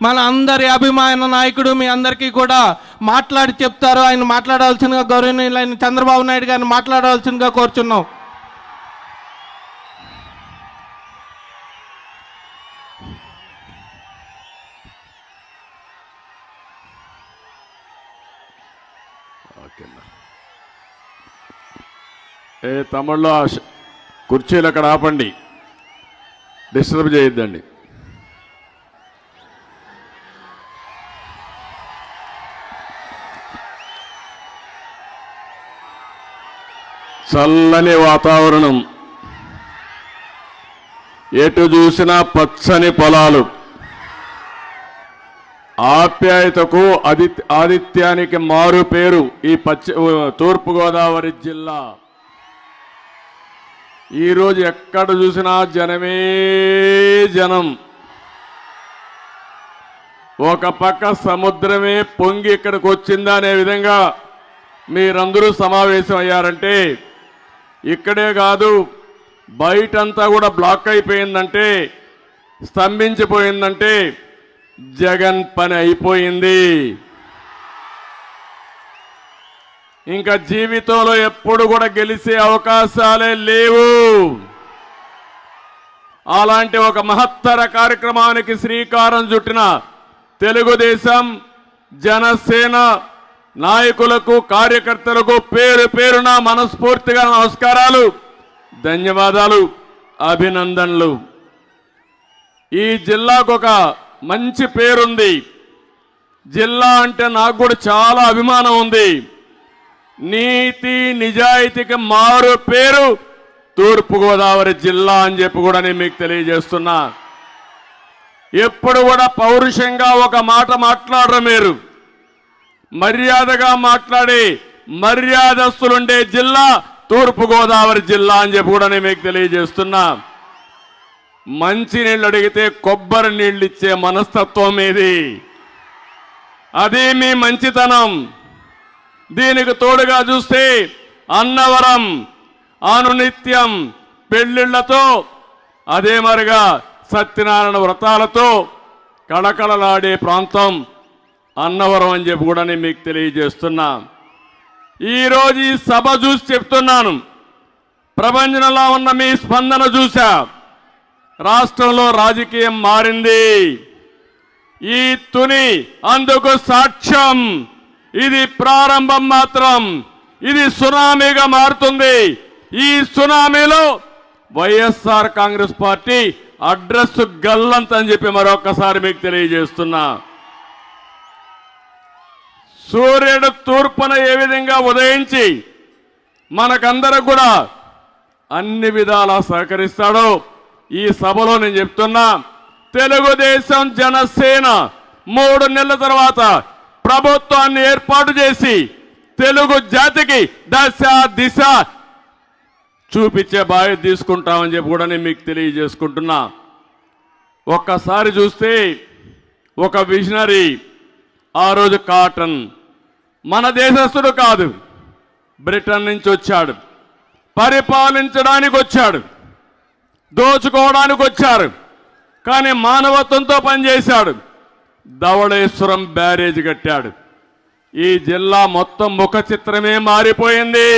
మన అందరి అభిమాన నాయకుడు మీ అందరికీ కూడా మాట్లాడి చెప్తారు. ఆయన మాట్లాడాల్సిందిగా గౌరవనీయులైన చంద్రబాబు నాయుడు గారిని మాట్లాడాల్సిందిగా కోరుచున్నాం. తమిళ్లో కుర్చీలు అక్కడ ఆపండి, డిస్టర్బ్ చేయొద్దండి. చల్లని వాతావరణం, ఎటు చూసినా పచ్చని పొలాలు, ఆప్యాయతకు ఆతిథ్యానికి మారు పేరు ఈ తూర్పుగోదావరి జిల్లా. ఈరోజు ఎక్కడ చూసినా జనమే జనం. ఒక పక్క సముద్రమే పొంగి ఇక్కడికి వచ్చిందా అనే విధంగా మీరందరూ సమావేశం అయ్యారంటే, ఇక్కడే కాదు బయటంతా కూడా బ్లాక్ అయిపోయిందంటే, స్తంభించిపోయిందంటే జగన్ పని అయిపోయింది. ఇంకా జీవితంలో ఎప్పుడు కూడా గెలిచే అవకాశాలే లేవు. అలాంటి ఒక మహత్తర కార్యక్రమానికి శ్రీకారం చుట్టిన తెలుగుదేశం జనసేన నాయకులకు కార్యకర్తలకు పేరు పేరున మనస్ఫూర్తిగా నమస్కారాలు, ధన్యవాదాలు, అభినందనలు. ఈ జిల్లాకు ఒక మంచి పేరుంది. జిల్లా అంటే నాకు కూడా చాలా అభిమానం ఉంది. నీతి నిజాయితీకి మారు పేరు తూర్పుగోదావరి జిల్లా అని చెప్పి కూడా నేను మీకు తెలియజేస్తున్నా. ఎప్పుడు కూడా పౌరుషంగా ఒక మాట మాట్లాడరు మీరు. మర్యాదగా మాట్లాడి మర్యాదస్తులుండే జిల్లా తూర్పుగోదావరి జిల్లా అని చెప్పి కూడా నేను మీకు తెలియజేస్తున్నా. మంచి నీళ్ళు అడిగితే కొబ్బరి నీళ్ళు ఇచ్చే మనస్తత్వం ఇది. అది మీ మంచితనం. దీనికి తోడుగా చూస్తే అన్నవరం అనునిత్యం పెళ్లిళ్లతో, అదే మరిగా సత్యనారాయణ వ్రతాలతో కళకళలాడే ప్రాంతం అన్నవరం అని చెప్పి కూడా నేను మీకు తెలియజేస్తున్నా. ఈరోజు ఈ సభ చూసి చెప్తున్నాను, ప్రపంచంలో ఉన్న మీ స్పందన చూసా. రాష్ట్రంలో రాజకీయం మారింది. ఈ తుని అందుకు సాక్ష్యం. ఇది ప్రారంభం మాత్రం. ఇది సునామీగా మారుతుంది. ఈ సునామీలో వైఎస్ఆర్ కాంగ్రెస్ పార్టీ అడ్రస్ గల్లంత అని చెప్పి మరొకసారి మీకు తెలియజేస్తున్నా. సూర్యుడు తూర్పున ఏ విధంగా ఉదయించి మనకందరూ కూడా అన్ని విధాలా సహకరిస్తాడో ఈ సభలో నేను చెప్తున్నా. తెలుగుదేశం జనసేన 3 నెలల తర్వాత ప్రభుత్వాన్ని ఏర్పాటు చేసి తెలుగు జాతికి దశ దిశ చూపించే బాధ్యత తీసుకుంటామని చెప్పి కూడా నేను మీకు తెలియజేసుకుంటున్నా. ఒక్కసారి చూస్తే ఒక విజనరీ, ఆ రోజు కాటన్ మన దేశస్థుడు కాదు, బ్రిటన్ నుంచి వచ్చాడు. పరిపాలించడానికి వచ్చాడు, దోచుకోవడానికి వచ్చారు, కానీ మానవత్వంతో పనిచేశాడు. ధవళేశ్వరం బ్యారేజ్ కట్టాడు. ఈ జిల్లా మొత్తం ముఖ చిత్రమే మారిపోయింది.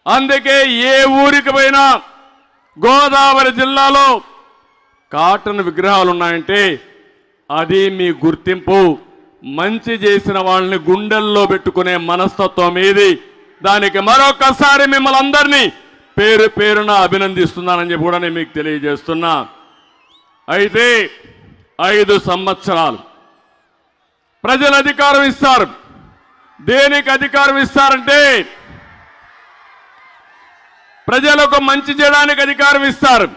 అందుకే ఏ ఊరికి పోయినా గోదావరి జిల్లాలో కాటన్ విగ్రహాలు ఉన్నాయంటే అది మీ గుర్తింపు. మంచి చేసిన వాళ్ళని గుండెల్లో పెట్టుకునే మనస్తత్వం ఇది. దానికి మరొకసారి మిమ్మల్ని అందరినీ పేరు పేరున అభినందిస్తున్నానని చెప్పి కూడా నేను మీకు తెలియజేస్తున్నా. అయితే 5 సంవత్సరాలు ప్రజలు అధికారం ఇస్తారు. దేనికి అధికారం ఇస్తారంటే ప్రజలకు మంచి చేయడానికి అధికారం ఇస్తారు.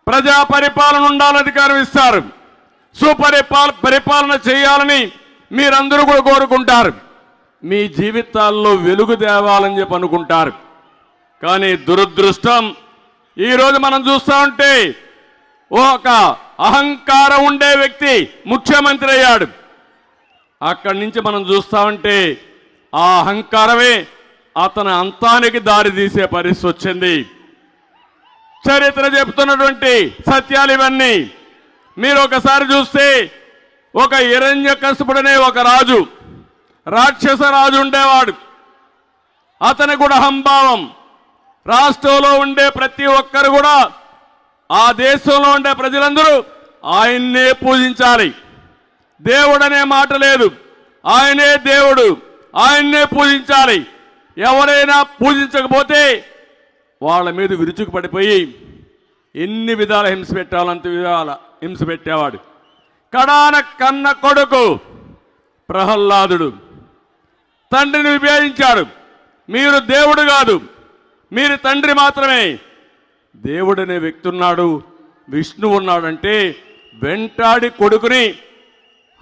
ప్రజా పరిపాలన ఉండాలని అధికారం ఇస్తారు. పరిపాలన చేయాలని మీరందరూ కూడా కోరుకుంటారు. మీ జీవితాల్లో వెలుగు తేవాలని చెప్పి అనుకుంటారు. కానీ దురదృష్టం, ఈరోజు మనం చూస్తూ ఉంటే ఒక అహంకారం ఉండే వ్యక్తి ముఖ్యమంత్రి అయ్యాడు. అక్కడి నుంచి మనం చూస్తూ ఉంటే ఆ అహంకారమే అతని అంతానికి దారి తీసే పరిస్థితి వచ్చింది. చరిత్ర చెప్తున్నటువంటి సత్యాలు ఇవన్నీ. మీరు ఒకసారి చూస్తే ఒక హిరణ్యకశిపుడనే ఒక రాజు, రాక్షస రాజు ఉండేవాడు. అతని కూడా అహంభావం. రాష్ట్రంలో ఉండే ప్రతి ఒక్కరు కూడా, ఆ దేశంలో ఉండే ప్రజలందరూ ఆయన్నే పూజించాలి. దేవుడనే మాట లేదు, ఆయనే దేవుడు, ఆయన్నే పూజించాలి. ఎవరైనా పూజించకపోతే వాళ్ళ మీద విరుచుకు పడిపోయి ఎన్ని విధాల హింస పెట్టాలంత విధాల హింస పెట్టేవాడు. కడాన కన్న కొడుకు ప్రహ్లాదుడు తండ్రిని విభేదించాడు. మీరు దేవుడు కాదు, మీరు తండ్రి మాత్రమే. దేవుడనే వ్యక్తి ఉన్నాడు, విష్ణువు ఉన్నాడంటే వెంటాడి కొడుకుని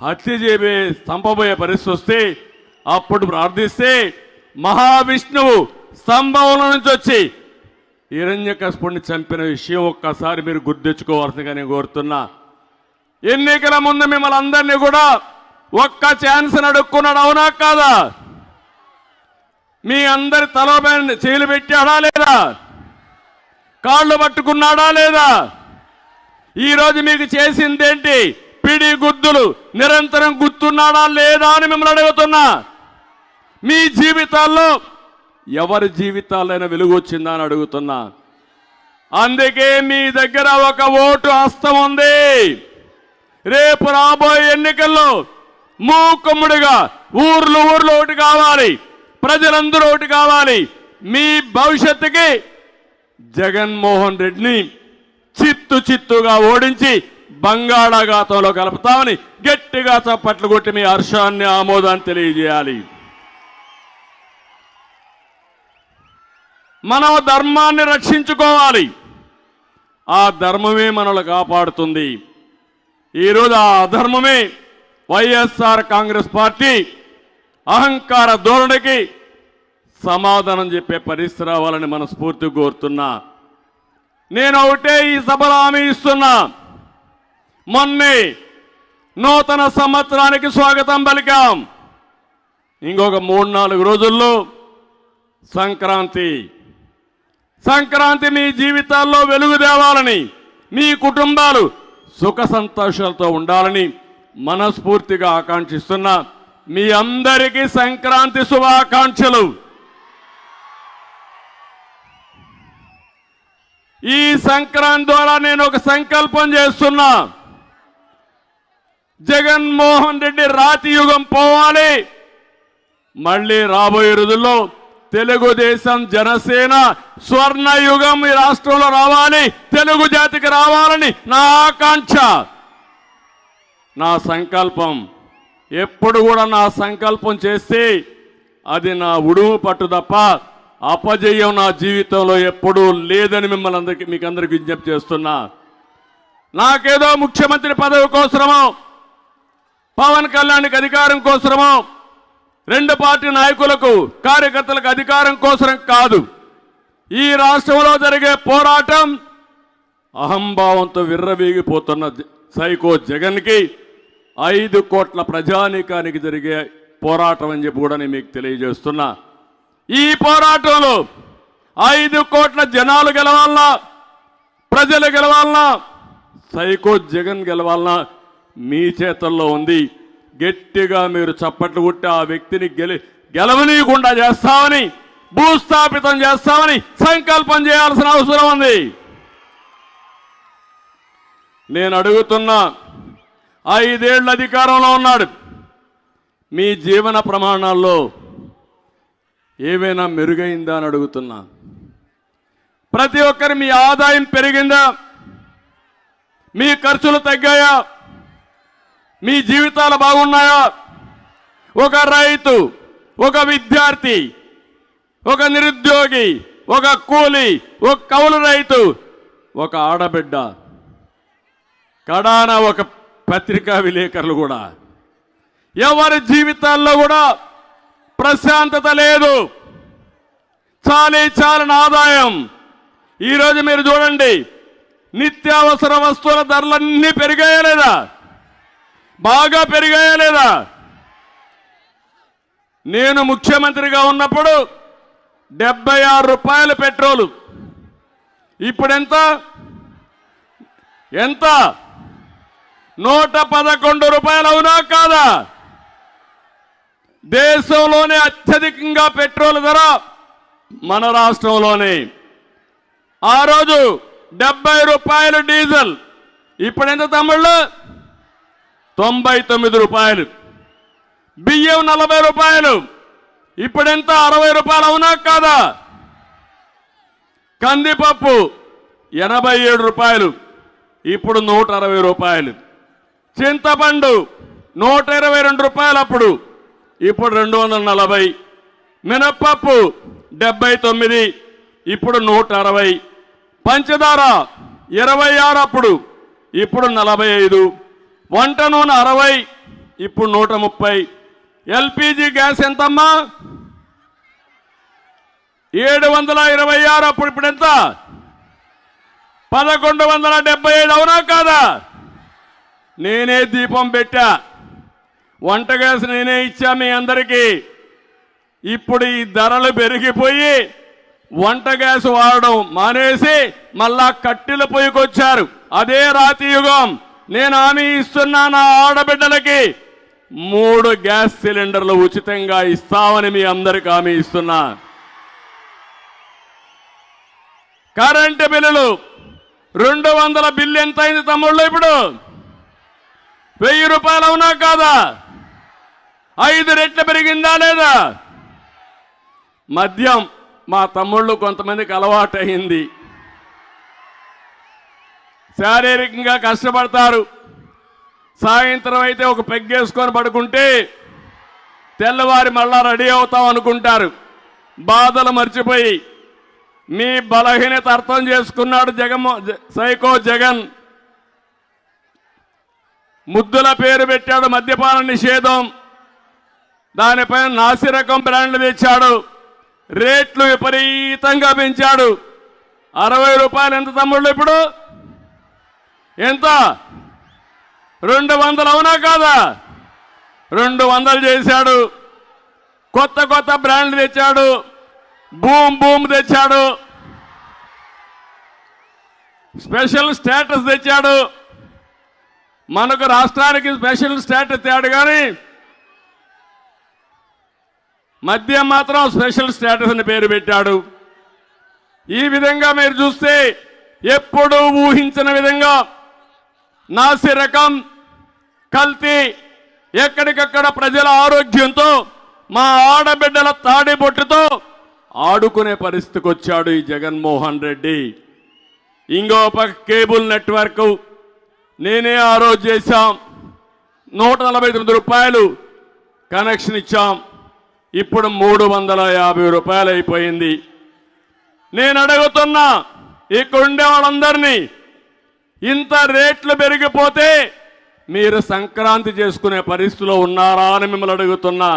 హత్య చేయబోయే చంపబోయే పరిస్థితి వస్తే అప్పుడు ప్రార్థిస్తే మహావిష్ణువు స్తంభంలో నుంచి వచ్చి హిరణ్యకశిపుడిని చంపిన విషయం ఒక్కసారి మీరు గుర్తించుకోవాల్సిందిగా నేను కోరుతున్నా. ఎన్నికల ముందు మిమ్మల్ని అందరినీ కూడా ఒక్క ఛాన్స్ అడుక్కున్నాడు, అవునా కాదా? మీ అందరి తలపైన చేలు పెట్టాడా లేదా? కాళ్ళు పట్టుకున్నాడా లేదా? ఈరోజు మీకు చేసిందేంటి? పిడి గుద్దులు నిరంతరం గుర్తున్నాడా లేదా అని మిమ్మల్ని అడుగుతున్నా. మీ జీవితాల్లో ఎవరి జీవితాలైనా వెలుగు వచ్చిందా అని అడుగుతున్నా. అందుకే మీ దగ్గర ఒక ఓటు హస్తం ఉంది. రేపు రాబోయే ఎన్నికల్లో మూకుమ్ముడిగా ఊర్లు ఒకటి కావాలి, ప్రజలందరూ ఒకటి కావాలి. మీ భవిష్యత్తుకి జగన్మోహన్ రెడ్డిని చిత్తుగా ఓడించి బంగాళాఖాతంలో కలుపుతామని గట్టిగా చప్పట్లు కొట్టి మీ హర్షాన్ని ఆమోదాన్ని తెలియజేయాలి. మనం ధర్మాన్ని రక్షించుకోవాలి. ఆ ధర్మమే మనల్ని కాపాడుతుంది. ఈరోజు ఆ అధర్మమే వైఎస్ఆర్ కాంగ్రెస్ పార్టీ అహంకార ధోరణికి సమాధానం చెప్పే పరిస్థితి రావాలని మనస్ఫూర్తిగా కోరుతున్నా. నేను ఒకటే ఈ సభలో హామీ ఇస్తున్నా. మొన్నే నూతన సంవత్సరానికి స్వాగతం పలికాం. ఇంకొక 3-4 రోజుల్లో సంక్రాంతి మీ జీవితాల్లో వెలుగు తేవాలని, మీ కుటుంబాలు సుఖ సంతోషాలతో ఉండాలని మనస్ఫూర్తిగా ఆకాంక్షిస్తున్నా. మీ అందరికీ సంక్రాంతి శుభాకాంక్షలు. ఈ సంక్రాంతి ద్వారా నేను ఒక సంకల్పం చేస్తున్నా. జగన్మోహన్ రెడ్డి రాతి యుగం పోవాలి. మళ్ళీ రాబోయే రోజుల్లో తెలుగుదేశం జనసేన స్వర్ణ యుగం ఈ రాష్ట్రంలో రావాలి, తెలుగు జాతికి రావాలని నా ఆకాంక్ష, నా సంకల్పం. ఎప్పుడు కూడా నా సంకల్పం చేస్తే అది నా ఉడుము పట్టు తప్ప అపజయం నా జీవితంలో ఎప్పుడూ లేదని మీకు అందరికీ విజ్ఞప్తి చేస్తున్నా. నాకేదో ముఖ్యమంత్రి పదవి కోసమో, పవన్ కళ్యాణ్కి అధికారం కోసమో, 2 పార్టీ నాయకులకు కార్యకర్తలకు అధికారం కోసం కాదు. ఈ రాష్ట్రంలో జరిగే పోరాటం అహంభావంతో విర్రవీగిపోతున్న సైకో జగన్కి 5 కోట్ల ప్రజానీకానికి జరిగే పోరాటం అని చెప్పి కూడా నేను మీకు తెలియజేస్తున్నా. ఈ పోరాటంలో 5 కోట్ల జనాలు గెలవాలన్నా, ప్రజలు గెలవాలన్నా, సైకో జగన్ గెలవాలన్నా మీ చేతల్లో ఉంది. గట్టిగా మీరు చప్పట్లు కొట్టి ఆ వ్యక్తిని గెలవనీయకుండా చేస్తామని, భూస్థాపితం చేస్తామని సంకల్పం చేయాల్సిన అవసరం ఉంది. నేను అడుగుతున్నా, 5 ఏళ్ల అధికారంలో ఉన్నాడు. మీ జీవన ప్రమాణాల్లో ఏవైనా మెరుగైందా అని అడుగుతున్నా. ప్రతి ఒక్కరి మీ ఆదాయం పెరిగిందా? మీ ఖర్చులు తగ్గాయా? మీ జీవితాలు బాగున్నాయా? ఒక రైతు, ఒక విద్యార్థి, ఒక నిరుద్యోగి, ఒక కూలి, ఒక కౌలు రైతు, ఒక ఆడబిడ్డ, కడాన ఒక పత్రికా విలేకరులు కూడా, ఎవరి జీవితాల్లో కూడా ప్రశాంతత లేదు. చాలని ఆదాయం. ఈరోజు మీరు చూడండి, నిత్యావసర వస్తువుల ధరలన్నీ పెరిగాయా లేదా? బాగా పెరిగాయా లేదా? నేను ముఖ్యమంత్రిగా ఉన్నప్పుడు 76 రూపాయలు పెట్రోలు. ఇప్పుడు ఎంత? 111 రూపాయలు అవునా కాదా? దేశంలోనే అత్యధికంగా పెట్రోల్ ధర మన రాష్ట్రంలోనే. ఆ రోజు 70 రూపాయలు డీజిల్, ఇప్పుడు ఎంత తమ్ముళ్ళు? 99 రూపాయలు. బియ్యం 40 రూపాయలు, ఇప్పుడెంత? 60 రూపాయలు అవునా కాదా? కందిపప్పు 87 రూపాయలు, ఇప్పుడు 160 రూపాయలు. చింతపండు 122 రూపాయలు అప్పుడు, ఇప్పుడు 240. మినప్పప్పు 79, ఇప్పుడు 160. పంచదార 26 అప్పుడు, ఇప్పుడు 45. వంట నూనె 60, ఇప్పుడు 130. ఎల్పిజి గ్యాస్ ఎంతమ్మా? 726 అప్పుడు, ఇప్పుడు ఎంత? 1175 అవునా కాదా? నేనే దీపం పెట్టా, వంట గ్యాస్ నేనే ఇచ్చా మీ అందరికీ. ఇప్పుడు ఈ ధరలు పెరిగిపోయి వంట గ్యాస్ వాడడం మానేసి మళ్ళా కట్టెల పొయ్యికొచ్చారు. అదే రాతి యుగం. నేను హామీ ఇస్తున్నా, నా ఆడబిడ్డలకి 3 గ్యాస్ సిలిండర్లు ఉచితంగా ఇస్తామని మీ అందరికి హామీ ఇస్తున్నా. కరెంటు బిల్లులు 200 బిల్లు ఎంత అయింది తమ్ముళ్ళు? ఇప్పుడు 1000 రూపాయలు అవునా కాదా? 5 రెట్లు పెరిగిందా లేదా? మద్యం మా తమ్ముళ్ళు కొంతమందికి అలవాటు అయింది. శారీరకంగా కష్టపడతారు. సాయంత్రం అయితే ఒక పెగ్గేసుకొని పడుకుంటే తెల్లవారి మళ్ళా రెడీ అవుతాం అనుకుంటారు. బాధలు మర్చిపోయి మీ బలహీనత అర్థం చేసుకున్నాడు సైకో జగన్. ముద్దుల పేరు పెట్టాడు, మద్యపాన నిషేధం. దానిపైన నాసిరకం బ్రాండ్లు తెచ్చాడు. రేట్లు విపరీతంగా పెంచాడు. 60 రూపాయలు ఎంత తమ్ముళ్ళు? ఇప్పుడు ఎంత? 200 అవునా కాదా? 200 చేశాడు. కొత్త కొత్త బ్రాండ్లు తెచ్చాడు. బూమ్ బూమ్ తెచ్చాడు. స్పెషల్ స్టేటస్ తెచ్చాడు. మనకు రాష్ట్రానికి స్పెషల్ స్టేటస్ తేడు కానీ మద్యం మాత్రం స్పెషల్ స్టేటస్ అని పేరు పెట్టాడు. ఈ విధంగా మీరు చూస్తే ఎప్పుడూ ఊహించిన విధంగా నాసి రకం, కల్తీ, ఎక్కడికక్కడ ప్రజల ఆరోగ్యంతో, మా ఆడబిడ్డల తాడిబొట్టుతో ఆడుకునే పరిస్థితికి వచ్చాడు ఈ జగన్మోహన్ రెడ్డి. ఇంకో పక్క కేబుల్ నెట్వర్క్ నేనే ఆ రోజు చేశాం. 149 రూపాయలు కనెక్షన్ ఇచ్చాం. ఇప్పుడు 350 రూపాయలు అయిపోయింది. నేను అడుగుతున్నా ఇక్కడ ఉండే వాళ్ళందరినీ, ఇంత రేట్లు పెరిగిపోతే మీరు సంక్రాంతి చేసుకునే పరిస్థితిలో ఉన్నారా అని మిమ్మల్ని అడుగుతున్నా.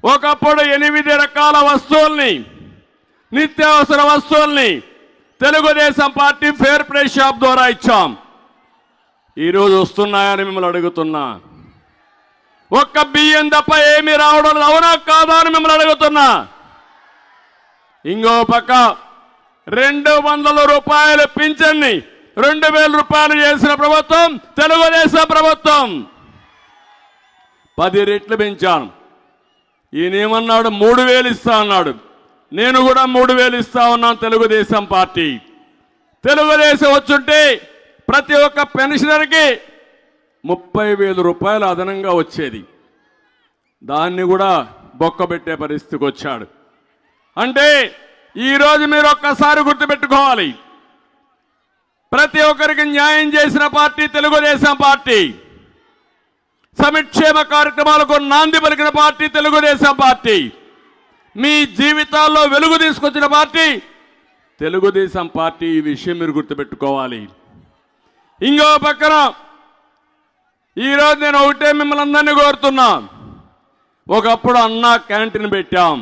ఒకప్పుడు 8 రకాల వస్తువుల్ని, నిత్యావసర వస్తువుల్ని Telugu Desam party fair price shop ద్వారా ఇచ్చాం. ఈరోజు వస్తున్నాయని మిమ్మల్ని అడుగుతున్నా. ఒక్క బియ్యం తప్ప ఏమీ రావడం అవునా కాదా అని మిమ్మల్ని అడుగుతున్నా. ఇంకో పక్క 200 రూపాయలు పింఛన్ని 2000 రూపాయలు చేసిన ప్రభుత్వం తెలుగుదేశం ప్రభుత్వం. 10 రెట్లు పెంచాను. ఈయనేమన్నాడు? 3000 ఇస్తా అన్నాడు. నేను కూడా 3000 ఇస్తా ఉన్నాను. తెలుగుదేశం పార్టీ, తెలుగుదేశం వచ్చుంటే ప్రతి ఒక్క పెన్షనర్కి 30,000 రూపాయలు అదనంగా వచ్చేది. దాన్ని కూడా బొక్కబెట్టే పరిస్థితికి వచ్చాడు. అంటే ఈరోజు మీరు ఒక్కసారి గుర్తుపెట్టుకోవాలి, ప్రతి ఒక్కరికి న్యాయం చేసిన పార్టీ తెలుగుదేశం పార్టీ. సంక్షేమ కార్యక్రమాలకు నాంది పలికిన పార్టీ తెలుగుదేశం పార్టీ. మీ జీవితాల్లో వెలుగు తీసుకొచ్చిన పార్టీ తెలుగుదేశం పార్టీ. ఈ విషయం మీరు గుర్తుపెట్టుకోవాలి. ఇంకో పక్కన ఈరోజు నేను ఒకటే మిమ్మల్ని అందరినీ కోరుతున్నా. ఒకప్పుడు అన్నా క్యాంటీన్ పెట్టాం.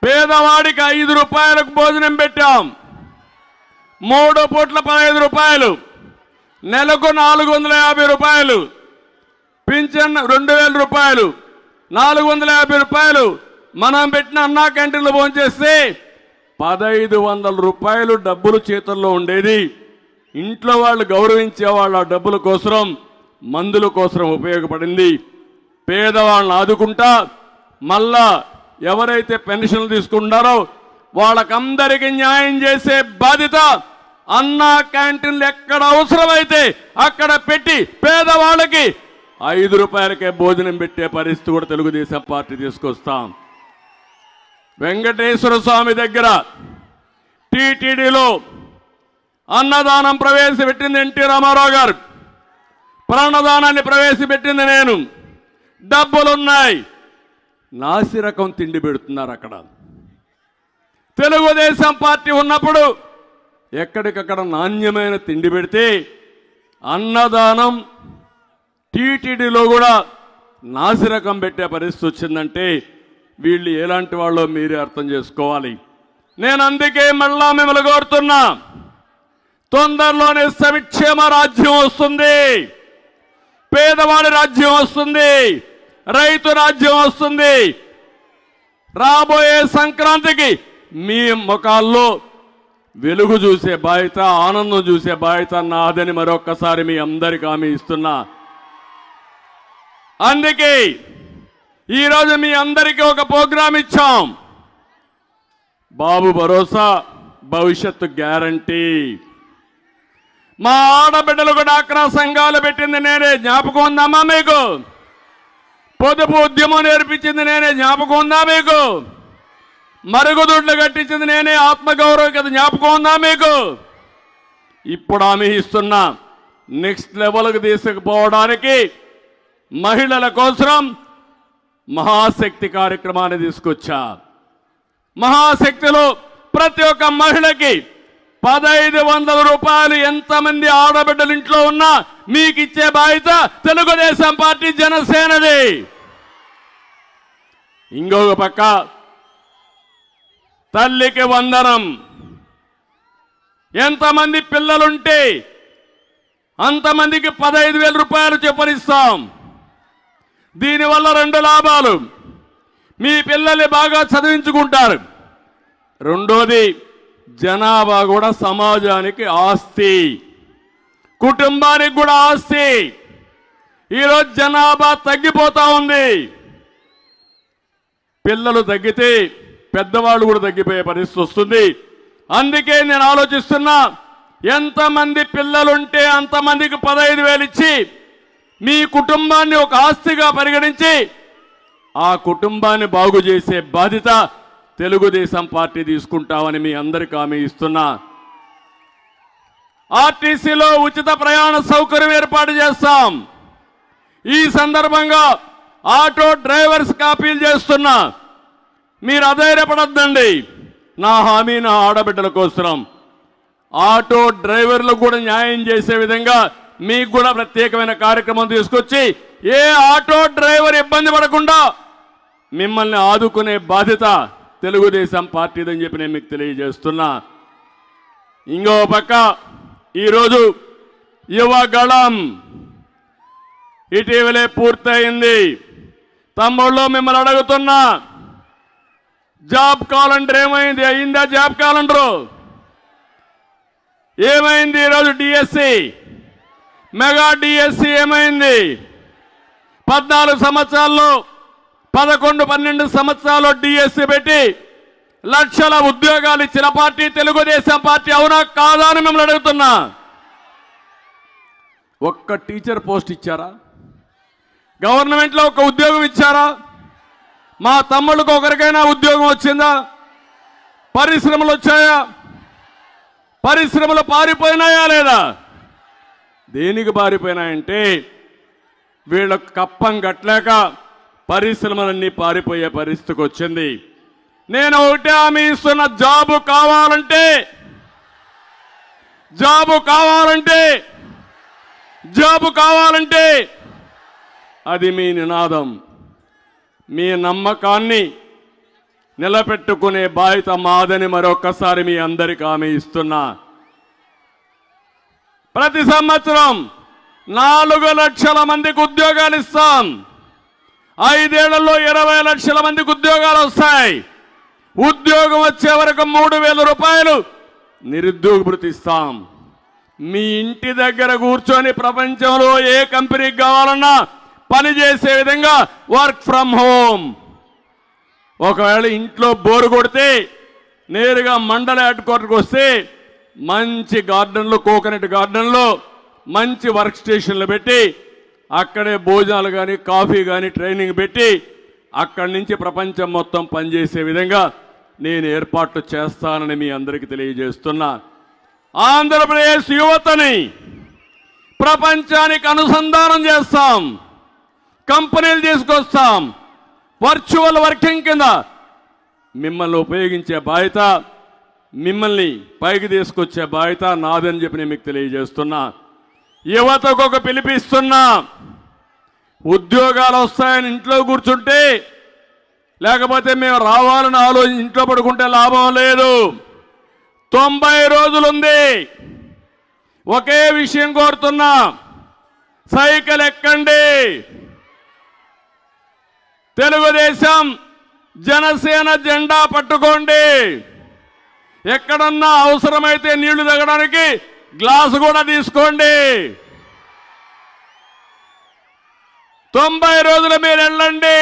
పేదవాడికి 5 రూపాయలకు భోజనం పెట్టాం. 3 పూట్ల 15 రూపాయలు, నెలకు 450 రూపాయలు, పింఛన్ 2000 రూపాయలు, 450 రూపాయలు. మనం పెట్టిన అన్నా క్యాంటీన్లో భోంచేస్తే 1500 రూపాయలు డబ్బులు చేతుల్లో ఉండేది. ఇంట్లో వాళ్ళు గౌరవించే వాళ్ళ డబ్బుల కోసం, మందుల కోసం ఉపయోగపడింది. పేదవాళ్ళని ఆదుకుంటా మళ్ళా ఎవరైతే పెన్షన్లు తీసుకుంటారో వాళ్ళకందరికీ న్యాయం చేసే బాధ్యత అన్నా క్యాంటీన్లు ఎక్కడ అవసరమైతే అక్కడ పెట్టి పేదవాళ్ళకి 5 రూపాయలకే భోజనం పెట్టే పరిస్థితి కూడా తెలుగుదేశం పార్టీ తీసుకొస్తాం. వెంకటేశ్వర స్వామి దగ్గర టీటీడీలో అన్నదానం ప్రవేశపెట్టింది ఎన్టీ రామారావు గారు. ప్రాణదానాన్ని ప్రవేశపెట్టింది నేను. డబ్బులున్నాయి, నాసిరకం తిండి పెడుతున్నారు అక్కడ. తెలుగుదేశం పార్టీ ఉన్నప్పుడు ఎక్కడికక్కడ నాణ్యమైన తిండి పెడితే అన్నదానం టీటీడీలో కూడా నాసిరకం పెట్టే పరిస్థితి వచ్చిందంటే వీళ్ళు ఎలాంటి వాళ్ళో మీరే అర్థం చేసుకోవాలి. నేను అందుకే మళ్ళా మిమ్మల్ని కోరుతున్నా, తొందరలోనే సంక్షేమ రాజ్యం వస్తుంది, పేదవాడి రాజ్యం వస్తుంది, రైతు రాజ్యం వస్తుంది. రాబోయే సంక్రాంతికి మీ ముఖాల్లో వెలుగు చూసే బాధ్యత, ఆనందం చూసే బాధ్యత నాదని మరొక్కసారి మీ అందరికీ హామీ ఇస్తున్నా. అందుకే ఈరోజు మీ అందరికీ ఒక ప్రోగ్రాం ఇచ్చాం, బాబు భరోసా భవిష్యత్తు గ్యారంటీ. మా ఆడబిడ్డలకు డాక్రా సంఘాలు పెట్టింది నేనే, జ్ఞాపకం ఉందమ్మా మీకు? పొదుపు ఉద్యమం నేర్పించింది నేనే, జ్ఞాపకం ఉందా మీకు? మరుగుదొడ్లు కట్టించింది నేనే, ఆత్మగౌరవం కదా, జ్ఞాపకం ఉందా మీకు? ఇప్పుడు హామీ ఇస్తున్నా, నెక్స్ట్ లెవెల్కి తీసుకుపోవడానికి మహిళల కోసం మహాశక్తి కార్యక్రమాన్ని తీసుకొచ్చా. మహాశక్తిలో ప్రతి ఒక్క మహిళకి 1500 రూపాయలు ఎంతమంది ఆడబిడ్డలు ఇంట్లో ఉన్నా మీకు ఇచ్చే బాధ్యత తెలుగుదేశం పార్టీ జనసేనది. ఇంకొక పక్క తల్లికి వందనం. ఎంతమంది పిల్లలుంటే అంతమందికి 15,000 రూపాయలు చెప్పనిస్తాం. దీనివల్ల 2 లాభాలు, మీ పిల్లల్ని బాగా చదివించుకుంటారు. రెండోది, జనాభా కూడా సమాజానికి ఆస్తి, కుటుంబానికి కూడా ఆస్తి. ఈరోజు జనాభా తగ్గిపోతా ఉంది. పిల్లలు తగ్గితే పెద్దవాళ్ళు కూడా తగ్గిపోయే పరిస్థితి వస్తుంది. అందుకే నేను ఆలోచిస్తున్నా, ఎంతమంది పిల్లలుంటే అంతమందికి 15,000 ఇచ్చి మీ కుటుంబాన్ని ఒక ఆస్తిగా పరిగణించి ఆ కుటుంబాన్ని బాగు చేసే బాధ్యత తెలుగుదేశం పార్టీ తీసుకుంటామని మీ అందరికీ హామీ ఇస్తున్నా. ఆర్టీసీలో ఉచిత ప్రయాణ సౌకర్యం ఏర్పాటు చేస్తాం. ఈ సందర్భంగా ఆటో డ్రైవర్స్ అప్పీల్ చేస్తున్నా, మీరు అధైర్యపడద్దండి. నా హామీ నా ఆడబిడ్డల కోసం ఆటో డ్రైవర్లకు కూడా న్యాయం చేసే విధంగా మీకు కూడా ప్రత్యేకమైన కార్యక్రమం తీసుకొచ్చి ఏ ఆటో డ్రైవర్ ఇబ్బంది పడకుండా మిమ్మల్ని ఆదుకునే బాధ్యత తెలుగుదేశం పార్టీదని చెప్పి నేను మీకు తెలియజేస్తున్నా. ఇంకో పక్క ఈరోజు యువగళం ఇటీవలే పూర్తయింది. తమ్ముళ్ళు మిమ్మల్ని అడుగుతున్నా, జాబ్ క్యాలెండర్ ఏమైంది? అయిందా జాబ్ క్యాలెండరు? ఏమైంది? ఈరోజు డిఎస్సి, మెగా డిఎస్సి ఏమైంది? 14 సంవత్సరాల్లో 11-12 సంవత్సరాల్లో డిఎస్సి పెట్టి లక్షల ఉద్యోగాలు ఇచ్చిన పార్టీ తెలుగుదేశం పార్టీ. అవునా కాదా అని మిమ్మల్ని అడుగుతున్నా. ఒక్క టీచర్ పోస్ట్ ఇచ్చారా? గవర్నమెంట్లో ఒక ఉద్యోగం ఇచ్చారా? మా తమ్ముళ్ళకు ఒకరికైనా ఉద్యోగం వచ్చిందా? పరిశ్రమలు వచ్చాయా? పరిశ్రమలు పారిపోయినాయా లేదా? దేనికి పారిపోయినాయంటే వీళ్ళకు కప్పం కట్టలేక పరిశ్రమలన్నీ పారిపోయే పరిస్థితికి వచ్చింది. నేను ఒకటే హామీ ఇస్తున్న, జాబు కావాలంటే అది మీ నినాదం. మీ నమ్మకాన్ని నిలబెట్టుకునే బాధ్యత మాదని మరొక్కసారి మీ అందరికీ హామీ ఇస్తున్నా. ప్రతి సంవత్సరం 4 లక్షల మందికి ఉద్యోగాలు ఇస్తాం. 5 ఏళ్లలో 20 లక్షల మందికి ఉద్యోగాలు వస్తాయి. ఉద్యోగం వచ్చే వరకు 3,000 రూపాయలు నిరుద్యోగ భృతి ఇస్తాం. మీ ఇంటి దగ్గర కూర్చొని ప్రపంచంలో ఏ కంపెనీకి కావాలన్నా పని చేసే విధంగా వర్క్ ఫ్రమ్ హోమ్. ఒకవేళ ఇంట్లో బోరు కొడితే నేరుగా మండల హెడ్ క్వార్టర్కి వస్తే మంచి గార్డెన్లో, కోకోనట్ గార్డెన్లో మంచి వర్క్ స్టేషన్లు పెట్టి అక్కడే భోజనాలు కానీ కాఫీ కానీ ట్రైనింగ్ పెట్టి అక్కడి నుంచి ప్రపంచం మొత్తం పనిచేసే విధంగా నేను ఏర్పాట్లు చేస్తానని మీ అందరికీ తెలియజేస్తున్నా. ఆంధ్రప్రదేశ్ యువతని ప్రపంచానికి అనుసంధానం చేస్తాం, కంపెనీలు తీసుకొస్తాం. వర్చువల్ వర్కింగ్ కింద మిమ్మల్ని ఉపయోగించే బాధ్యత, మిమ్మల్ని పైకి తీసుకొచ్చే బాధ్యత నాదని చెప్పి నేను మీకు తెలియజేస్తున్నా. యువతకు ఒక పిలిపిస్తున్నా. ఉద్యోగాలు వస్తాయని ఇంట్లో కూర్చుంటే, లేకపోతే మేము రావాలని ఆలోచించి ఇంట్లో పడుకుంటే లాభం లేదు. 90 రోజులుంది. ఒకే విషయం కోరుతున్నా, సైకిల్ ఎక్కండి. తెలుగుదేశం జనసేన జెండా పట్టుకోండి. ఎక్కడన్నా అవసరమైతే నీళ్లు తాగడానికి గ్లాసు కూడా తీసుకోండి. 90 రోజులు మీరు వెళ్ళండి,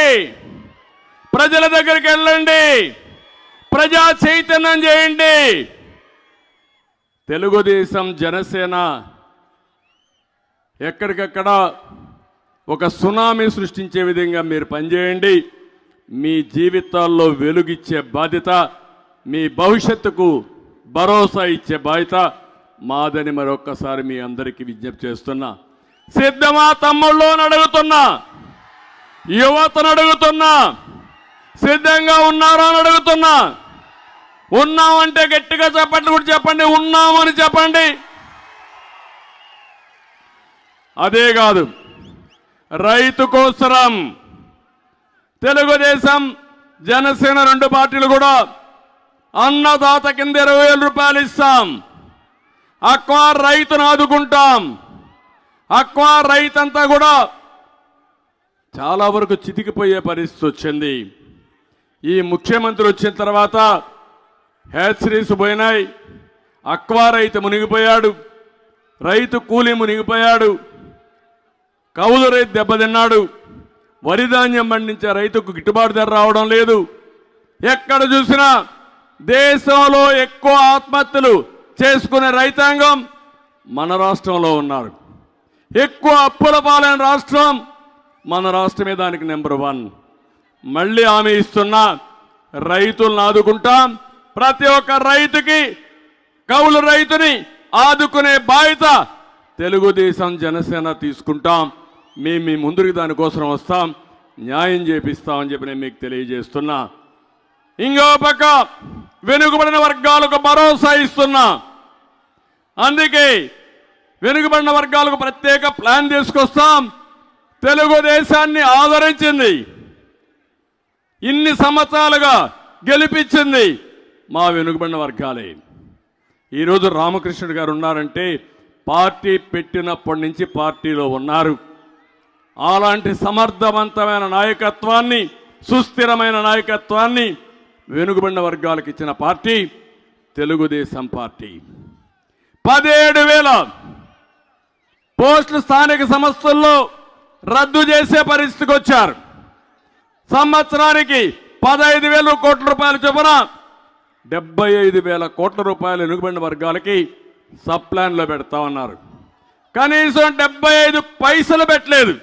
ప్రజల దగ్గరికి వెళ్ళండి, ప్రజా చైతన్యం చేయండి. తెలుగుదేశం జనసేన ఎక్కడికక్కడ ఒక సునామీ సృష్టించే విధంగా మీరు పనిచేయండి. మీ జీవితాల్లో వెలుగిచ్చే బాధ్యత, మీ భవిష్యత్తుకు భరోసా ఇచ్చే బాధ్యత మాదని మరొక్కసారి మీ అందరికీ విజ్ఞప్తి చేస్తున్నా. సిద్ధమా తమ్ముళ్ళు అని అడుగుతున్నా, యువతను అడుగుతున్నా, సిద్ధంగా ఉన్నారా అని అడుగుతున్నా. ఉన్నామంటే గట్టిగా చెప్పండి, కూడా చెప్పండి, ఉన్నామని చెప్పండి. అదే కాదు, రైతు కోసరం తెలుగుదేశం జనసేన 2 పార్టీలు కూడా అన్నదాత కింద 20,000 రూపాయలు ఇస్తాం. అక్వా రైతును ఆదుకుంటాం. అక్వా రైతంతా కూడా చాలా వరకు చితికిపోయే పరిస్థితి వచ్చింది. ఈ ముఖ్యమంత్రి వచ్చిన తర్వాత హ్యాచరీస్ పోయినాయి, అక్వా రైతు మునిగిపోయాడు, రైతు కూలీ మునిగిపోయాడు, కౌలు రైతు దెబ్బతిన్నాడు, వరి ధాన్యం పండించే రైతుకు గిట్టుబాటు ధర రావడం లేదు. ఎక్కడ చూసినా దేశంలో ఎక్కువ ఆత్మహత్యలు చేసుకునే రైతాంగం మన రాష్ట్రంలో ఉన్నారు. ఎక్కువ అప్పుల పాలైన రాష్ట్రం మన రాష్ట్రమే దానికి నెంబర్ 1. మళ్ళీ హామీ ఇస్తున్నా, రైతులను ఆదుకుంటాం. ప్రతి ఒక్క రైతుకి, కౌలు రైతుని ఆదుకునే బాధ్యత తెలుగుదేశం జనసేన తీసుకుంటాం. మేము మీ ముందుకు దానికోసం వస్తాం, న్యాయం చేపిస్తామని చెప్పి నేను మీకు తెలియజేస్తున్నా. ఇంకో పక్క వెనుకబడిన వర్గాలకు భరోసా ఇస్తున్నా. అందుకే వెనుకబడిన వర్గాలకు ప్రత్యేక ప్లాన్ తీసుకొస్తాం. తెలుగుదేశాన్ని ఆదరించింది, ఇన్ని సంవత్సరాలుగా గెలిపించింది మా వెనుకబడిన వర్గాలే. ఈరోజు రామకృష్ణుడు గారు ఉన్నారంటే పార్టీ పెట్టినప్పటి నుంచి పార్టీలో ఉన్నారు. అలాంటి సమర్థవంతమైన నాయకత్వాన్ని, సుస్థిరమైన నాయకత్వాన్ని వెనుకబడిన వర్గాలకు ఇచ్చిన పార్టీ తెలుగుదేశం పార్టీ. 17,000 పోస్టులు స్థానిక సంస్థల్లో రద్దు చేసే పరిస్థితికి వచ్చారు. సంవత్సరానికి 15,000 కోట్ల రూపాయల చొప్పున 75,000 కోట్ల రూపాయలు వెనుకబడిన వర్గాలకి సబ్ ప్లాన్లో పెడతామన్నారు. కనీసం 75 పైసలు పెట్టలేదు.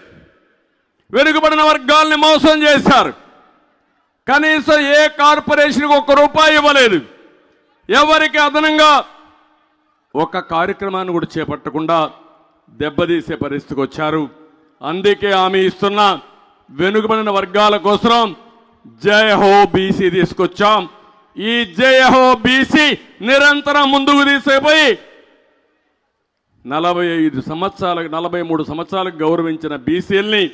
వెనుకబడిన వర్గాల్ని మోసం చేశారు. కనీసం ఏ కార్పొరేషన్కి ₹1 ఇవ్వలేదు. ఎవరికి అదనంగా ఒక కార్యక్రమాన్ని కూడా చేపట్టకుండా దెబ్బతీసే పరిస్థితికి వచ్చారు. అందుకే హామీ ఇస్తున్నా, వెనుకబడిన వర్గాల కోసం జై హో బీసీ తీసుకొచ్చాం. ఈ జై హో బీసీ నిరంతరం ముందుకు తీసుకుపోయి 43 సంవత్సరాలకు గౌరవించిన బీసీల్ని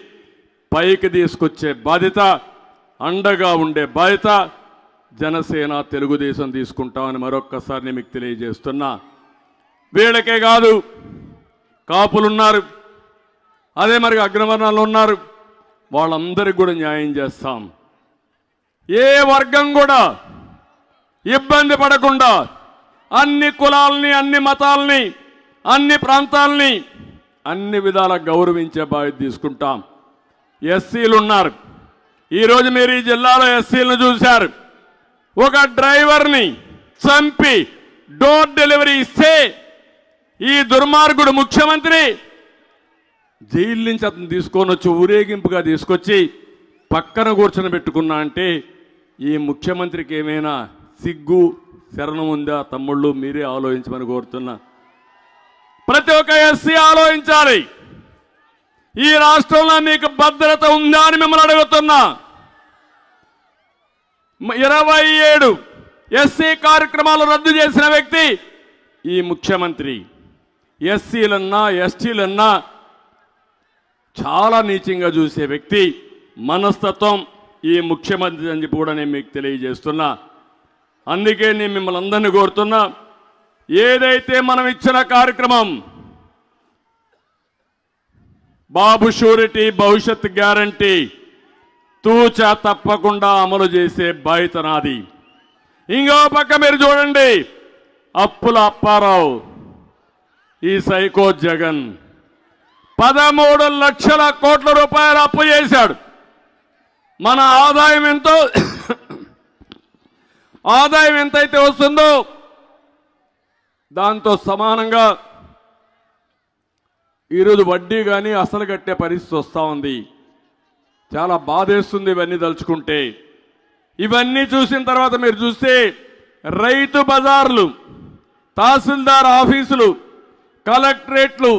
పైకి తీసుకొచ్చే బాధ్యత, అండగా ఉండే బాధ్యత జనసేన తెలుగుదేశం తీసుకుంటామని మరొక్కసారి మీకు తెలియజేస్తున్నా. వీళ్ళకే కాదు, కాపులున్నారు, అదే మరి అగ్రవర్ణాలు ఉన్నారు, వాళ్ళందరికీ కూడా న్యాయం చేస్తాం. ఏ వర్గం కూడా ఇబ్బంది పడకుండా అన్ని కులాలని, అన్ని మతాలని, అన్ని ప్రాంతాలని అన్ని విధాల గౌరవించే బాధ్యత తీసుకుంటాం. ఎస్సీలు ఉన్నారు. ఈరోజు మీరు ఈ జిల్లాలో ఎస్సీలను చూశారు. ఒక డ్రైవర్ని చంపి డోర్ డెలివరీ ఇస్తే ఈ దుర్మార్గుడు ముఖ్యమంత్రి జైలు నుంచి అతను తీసుకొని వచ్చి ఊరేగింపుగా తీసుకొచ్చి పక్కన కూర్చొని పెట్టుకున్నా అంటే ఈ ముఖ్యమంత్రికి ఏమైనా సిగ్గు శరణం ఉందా? తమ్ముళ్ళు మీరే ఆలోచించమని కోరుతున్నా. ప్రతి ఒక్క ఎస్సీ ఆలోచించాలి. ఈ రాష్ట్రంలో మీకు భద్రత ఉందా అని మిమ్మల్ని అడుగుతున్నా. 27 ఎస్సీ కార్యక్రమాలు రద్దు చేసిన వ్యక్తి ఈ ముఖ్యమంత్రి. ఎస్సీలన్నా ఎస్టీలన్నా చాలా నీచంగా చూసే వ్యక్తి మనస్తత్వం ఈ ముఖ్యమంత్రి అని చెప్పి కూడా నేను మీకు తెలియజేస్తున్నా. అందుకే నేను మిమ్మల్ని అందరినీ కోరుతున్నా, ఏదైతే మనం ఇచ్చిన కార్యక్రమం బాబు షూరిటీ భవిష్యత్ గ్యారంటీ తూచా తప్పకుండా అమలు చేసే బాధ్యత నాది. ఇంకో పక్క మీరు చూడండి, అప్పుల అప్పారావు, ఈ సైకో జగన్ 13 లక్షల కోట్ల రూపాయలు అప్పు చేశాడు. మన ఆదాయం ఎంతో ఆదాయం ఎంతైతే వస్తుందో దాంతో సమానంగా ఈరోజు వడ్డీ కానీ అసలు కట్టే పరిస్థితి వస్తూ ఉంది. చాలా బాధేస్తుంది ఇవన్నీ తలుచుకుంటే. ఇవన్నీ చూసిన తర్వాత మీరు చూస్తే రైతు బజార్లు, తహసీల్దార్ ఆఫీసులు, కలెక్టరేట్లు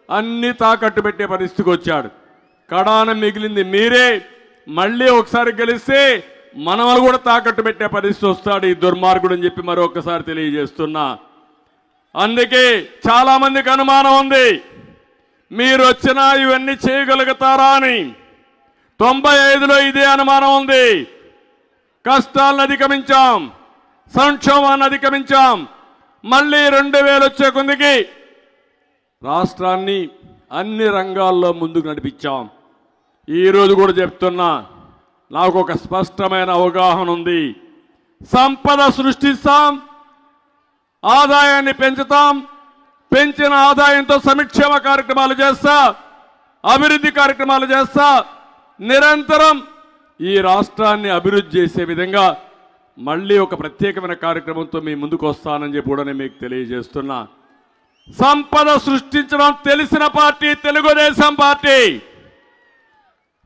అన్ని తాకట్టు పెట్టే పరిస్థితికి వచ్చాడు. కడాన మిగిలింది మీరే. మళ్ళీ ఒకసారి గెలిస్తే మనవలు కూడా తాకట్టు పెట్టే పరిస్థితి వస్తాడు ఈ దుర్మార్గుడు అని చెప్పి మరొకసారి తెలియజేస్తున్నా. అందుకే చాలా మందికి అనుమానం ఉంది, మీరు వచ్చినా ఇవన్నీ చేయగలుగుతారా అని. 95లో ఇదే అనుమానం ఉంది. కష్టాలను అధిగమించాం, సంక్షోభాన్ని అధిగమించాం. మళ్ళీ 2000 వచ్చే కొందికి రాష్ట్రాన్ని అన్ని రంగాల్లో ముందుకు నడిపించాం. ఈరోజు కూడా చెప్తున్నా, నాకు ఒక స్పష్టమైన అవగాహన ఉంది. సంపద సృష్టిస్తాం, ఆదాయాన్ని పెంచుతాం, పెంచిన ఆదాయంతో సంక్షేమ కార్యక్రమాలు చేస్తా, అభివృద్ధి కార్యక్రమాలు చేస్తా, నిరంతరం ఈ రాష్ట్రాన్ని అభివృద్ధి చేసే విధంగా మళ్ళీ ఒక ప్రత్యేకమైన కార్యక్రమంతో మీ ముందుకు వస్తానని చెప్పి కూడా నేను మీకు తెలియజేస్తున్నా. సంపద సృష్టించడం తెలిసిన పార్టీ తెలుగుదేశం పార్టీ,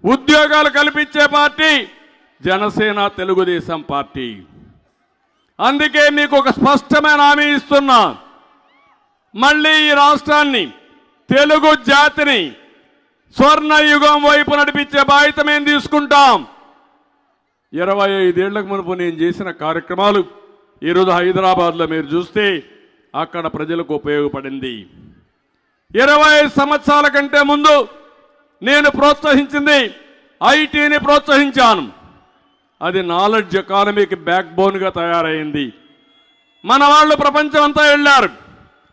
ఉద్యోగాలు కల్పించే పార్టీ జనసేన తెలుగుదేశం పార్టీ. అందుకే మీకు ఒక స్పష్టమైన హామీ ఇస్తున్నా, మళ్ళీ ఈ రాష్ట్రాన్ని, తెలుగు జాతిని స్వర్ణ యుగం వైపు నడిపించే బాధ్యత మేము తీసుకుంటాం. 25 ఏళ్లకు మునుపు నేను చేసిన కార్యక్రమాలు ఈరోజు హైదరాబాద్లో మీరు చూస్తే అక్కడ ప్రజలకు ఉపయోగపడింది. 25 సంవత్సరాల కంటే ముందు నేను ప్రోత్సహించింది ఐటీని ప్రోత్సహించాను. అది నాలెడ్జ్ ఎకానమీకి బ్యాక్ బోన్గా తయారైంది. మన వాళ్ళు ప్రపంచం అంతా వెళ్ళారు,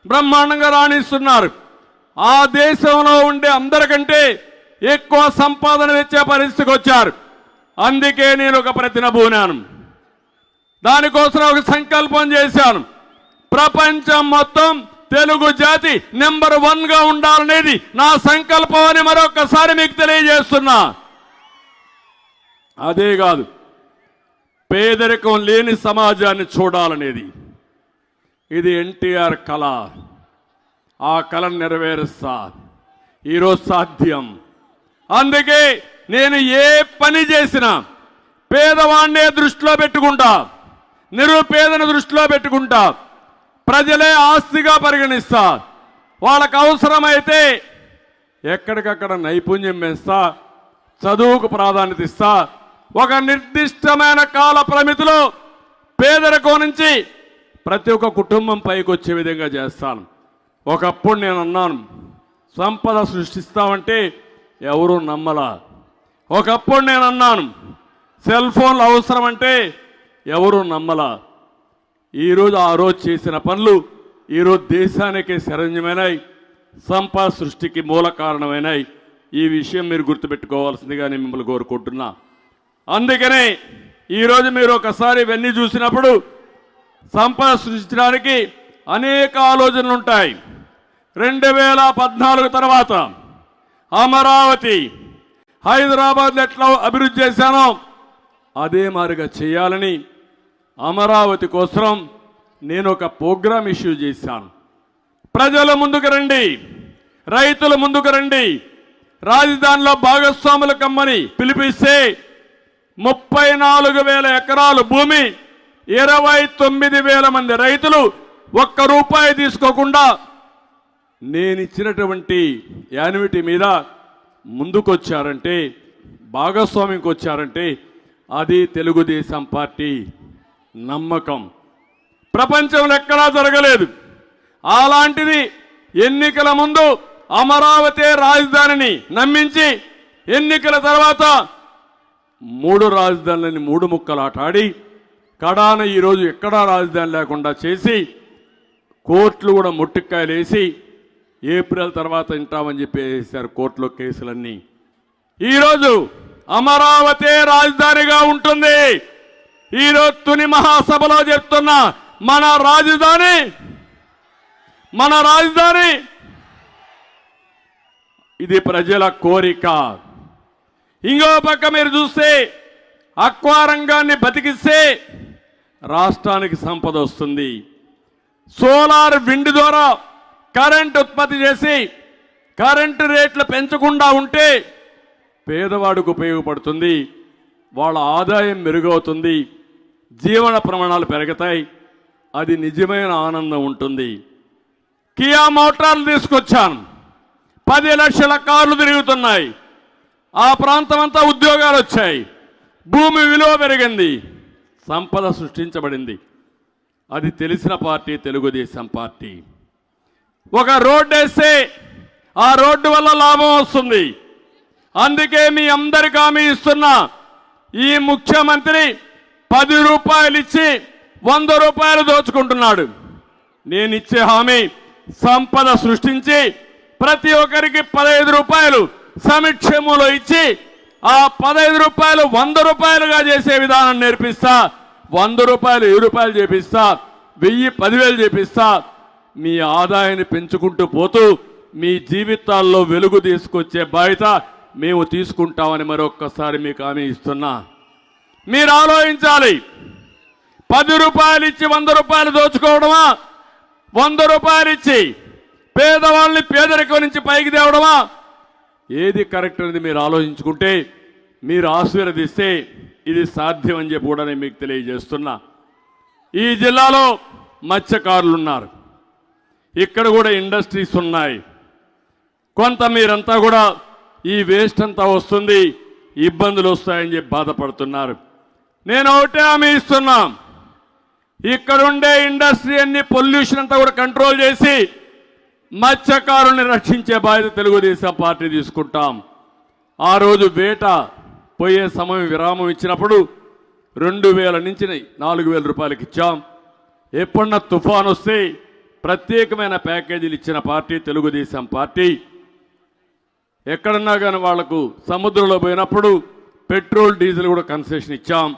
బ్రహ్మాండంగా రాణిస్తున్నారు. ఆ దేశంలో ఉండే అందరికంటే ఎక్కువ సంపాదన తెచ్చే పరిస్థితికి వచ్చారు. అందుకే నేను ఒక ప్రతిన పూనాను. దానికోసం ఒక సంకల్పం చేశాను. ప్రపంచం మొత్తం తెలుగు జాతి నెంబర్ 1గా ఉండాలనేది నా సంకల్పం అని మరొకసారి మీకు తెలియజేస్తున్నా. అదే కాదు, పేదరికం లేని సమాజాన్ని చూడాలనేది ఇది ఎన్టీఆర్ కళ. ఆ కళను నెరవేరుస్తా. ఈరోజు సాధ్యం. అందుకే నేను ఏ పని చేసినా పేదవాడినే దృష్టిలో పెట్టుకుంటా, నిరుపేదను దృష్టిలో పెట్టుకుంటా, ప్రజలే ఆస్తిగా పరిగణిస్తా. వాళ్ళకు అవసరమైతే ఎక్కడికక్కడ నైపుణ్యం పెంచుతా, చదువుకు ప్రాధాన్యత ఇస్తా. ఒక నిర్దిష్టమైన కాల పరిమితిలో పేదరికం నుంచి ప్రతి ఒక్క కుటుంబం పైకి వచ్చే విధంగా చేస్తాను. ఒకప్పుడు నేను అన్నాను, సంపద సృష్టిస్తామంటే ఎవరూ నమ్మలా. ఒకప్పుడు నేను అన్నాను, సెల్ ఫోన్లు అవసరం అంటే ఎవరూ నమ్మలా. ఈరోజు ఆ రోజు చేసిన పనులు ఈరోజు దేశానికే శరణ్యమైనాయి, సంపద సృష్టికి మూల కారణమైనాయి. ఈ విషయం మీరు గుర్తుపెట్టుకోవాల్సిందిగా నేను మిమ్మల్ని కోరుకుంటున్నా. అందుకనే ఈరోజు మీరు ఒకసారి ఇవన్నీ చూసినప్పుడు సంపద సృష్టించడానికి అనేక ఆలోచనలు ఉంటాయి. 2014 తర్వాత అమరావతి హైదరాబాద్లో ఎట్లా అభివృద్ధి చేశానో అదే మాదిరిగా చేయాలని అమరావతి కోసం నేను ఒక ప్రోగ్రాం ఇష్యూ చేశాను. ప్రజల ముందుకు రండి, రైతుల ముందుకు రండి, రాజధానిలో భాగస్వాములు కమ్మని పిలిపిస్తే 34,000 ఎకరాలు భూమి, 29,000 మంది రైతులు ఒక్క రూపాయి తీసుకోకుండా నేనిచ్చినటువంటి యాన్యుటీ మీద ముందుకొచ్చారంటే, భాగస్వామ్యంకి వచ్చారంటే అది తెలుగుదేశం పార్టీ నమ్మకం. ప్రపంచంలో ఎక్కడా జరగలేదు. అలాంటిది ఎన్నికల ముందు అమరావతి రాజధానిని నమ్మించి ఎన్నికల తర్వాత 3 రాజధానులని 3 ముక్కలాటాడి కడాన ఈరోజు ఎక్కడా రాజధాని లేకుండా చేసి కోర్టులు కూడా ముట్టికాయలు వేసి ఏప్రిల్ తర్వాత వింటామని చెప్పి వేశారు కోర్టులో కేసులన్నీ. ఈరోజు అమరావతి రాజధానిగా ఉంటుంది. ఈరోజు తుని మహాసభలో చెప్తున్నా మన రాజధాని ఇది ప్రజల కోరిక. ఇంకో పక్క మీరు చూస్తే అక్వా రంగాన్ని బతికిస్తే రాష్ట్రానికి సంపద వస్తుంది. సోలార్ విండ్ ద్వారా కరెంట్ ఉత్పత్తి చేసి కరెంటు రేట్లు పెంచకుండా ఉంటే పేదవాడికి ఉపయోగపడుతుంది, వాళ్ళ ఆదాయం మెరుగవుతుంది, జీవన ప్రమాణాలు పెరుగుతాయి, అది నిజమైన ఆనందం ఉంటుంది. కియా మోటార్లు తీసుకొచ్చాను, 10 లక్షల కార్లు తిరుగుతున్నాయి, ఆ ప్రాంతం అంతా ఉద్యోగాలు వచ్చాయి, భూమి విలువ పెరిగింది, సంపద సృష్టించబడింది. అది తెలిసిన పార్టీ తెలుగుదేశం పార్టీ. ఒక రోడ్డు వేస్తే ఆ రోడ్డు వల్ల లాభం వస్తుంది. అందుకే మీ అందరికీ హామీ ఇస్తున్నా, ఈ ముఖ్యమంత్రి 10 రూపాయలు ఇచ్చి 100 రూపాయలు దోచుకుంటున్నాడు. నేను ఇచ్చే హామీ సంపద సృష్టించి ప్రతి ఒక్కరికి 15 రూపాయలు సమక్షములో ఇచ్చి ఆ 15 రూపాయలు 100 రూపాయలుగా చేసే విధానం నేర్పిస్తా. 100 రూపాయలు 7 రూపాయలు చేపిస్తా, 1000 10,000 చేపిస్తా. మీ ఆదాయాన్ని పెంచుకుంటూ పోతూ మీ జీవితాల్లో వెలుగు తీసుకొచ్చే బాధ్యత మేము తీసుకుంటామని మరొక్కసారి మీకు హామీ ఇస్తున్నా. మీరు ఆలోచించాలి, 10 రూపాయలు ఇచ్చి 100 రూపాయలు దోచుకోవడమా, 100 రూపాయలు ఇచ్చి పేదవాళ్ళని పేదరికం నుంచి పైకి తేవడమా? ఏది కరెక్ట్ అనేది మీరు ఆలోచించుకుంటే, మీరు ఆశీర్వదిస్తే ఇది సాధ్యం అని చెప్పి కూడా నేను మీకు తెలియజేస్తున్నా. ఈ జిల్లాలో మత్స్యకారులు ఉన్నారు, ఇక్కడ కూడా ఇండస్ట్రీస్ ఉన్నాయి. కొంత మీరంతా కూడా ఈ వేస్ట్ అంతా వస్తుంది, ఇబ్బందులు వస్తాయని చెప్పి బాధపడుతున్నారు. నేను ఒకటే హామీ ఇస్తున్నా, ఇక్కడుండే ఇండస్ట్రీ అన్ని పొల్యూషన్ అంతా కూడా కంట్రోల్ చేసి మత్స్యకారుల్ని రక్షించే బాధ్యత తెలుగుదేశం పార్టీ తీసుకుంటాం. ఆ రోజు వేట పోయే సమయం విరామం ఇచ్చినప్పుడు 2,000 నుంచి 4,000 రూపాయలకి ఇచ్చాం. ఎప్పుడన్నా తుఫాన్ వస్తే ప్రత్యేకమైన ప్యాకేజీలు ఇచ్చిన పార్టీ తెలుగుదేశం పార్టీ. ఎక్కడన్నా కానీ వాళ్లకు సముద్రంలో పోయినప్పుడు పెట్రోల్ డీజిల్ కూడా కన్సెషన్ ఇచ్చాం.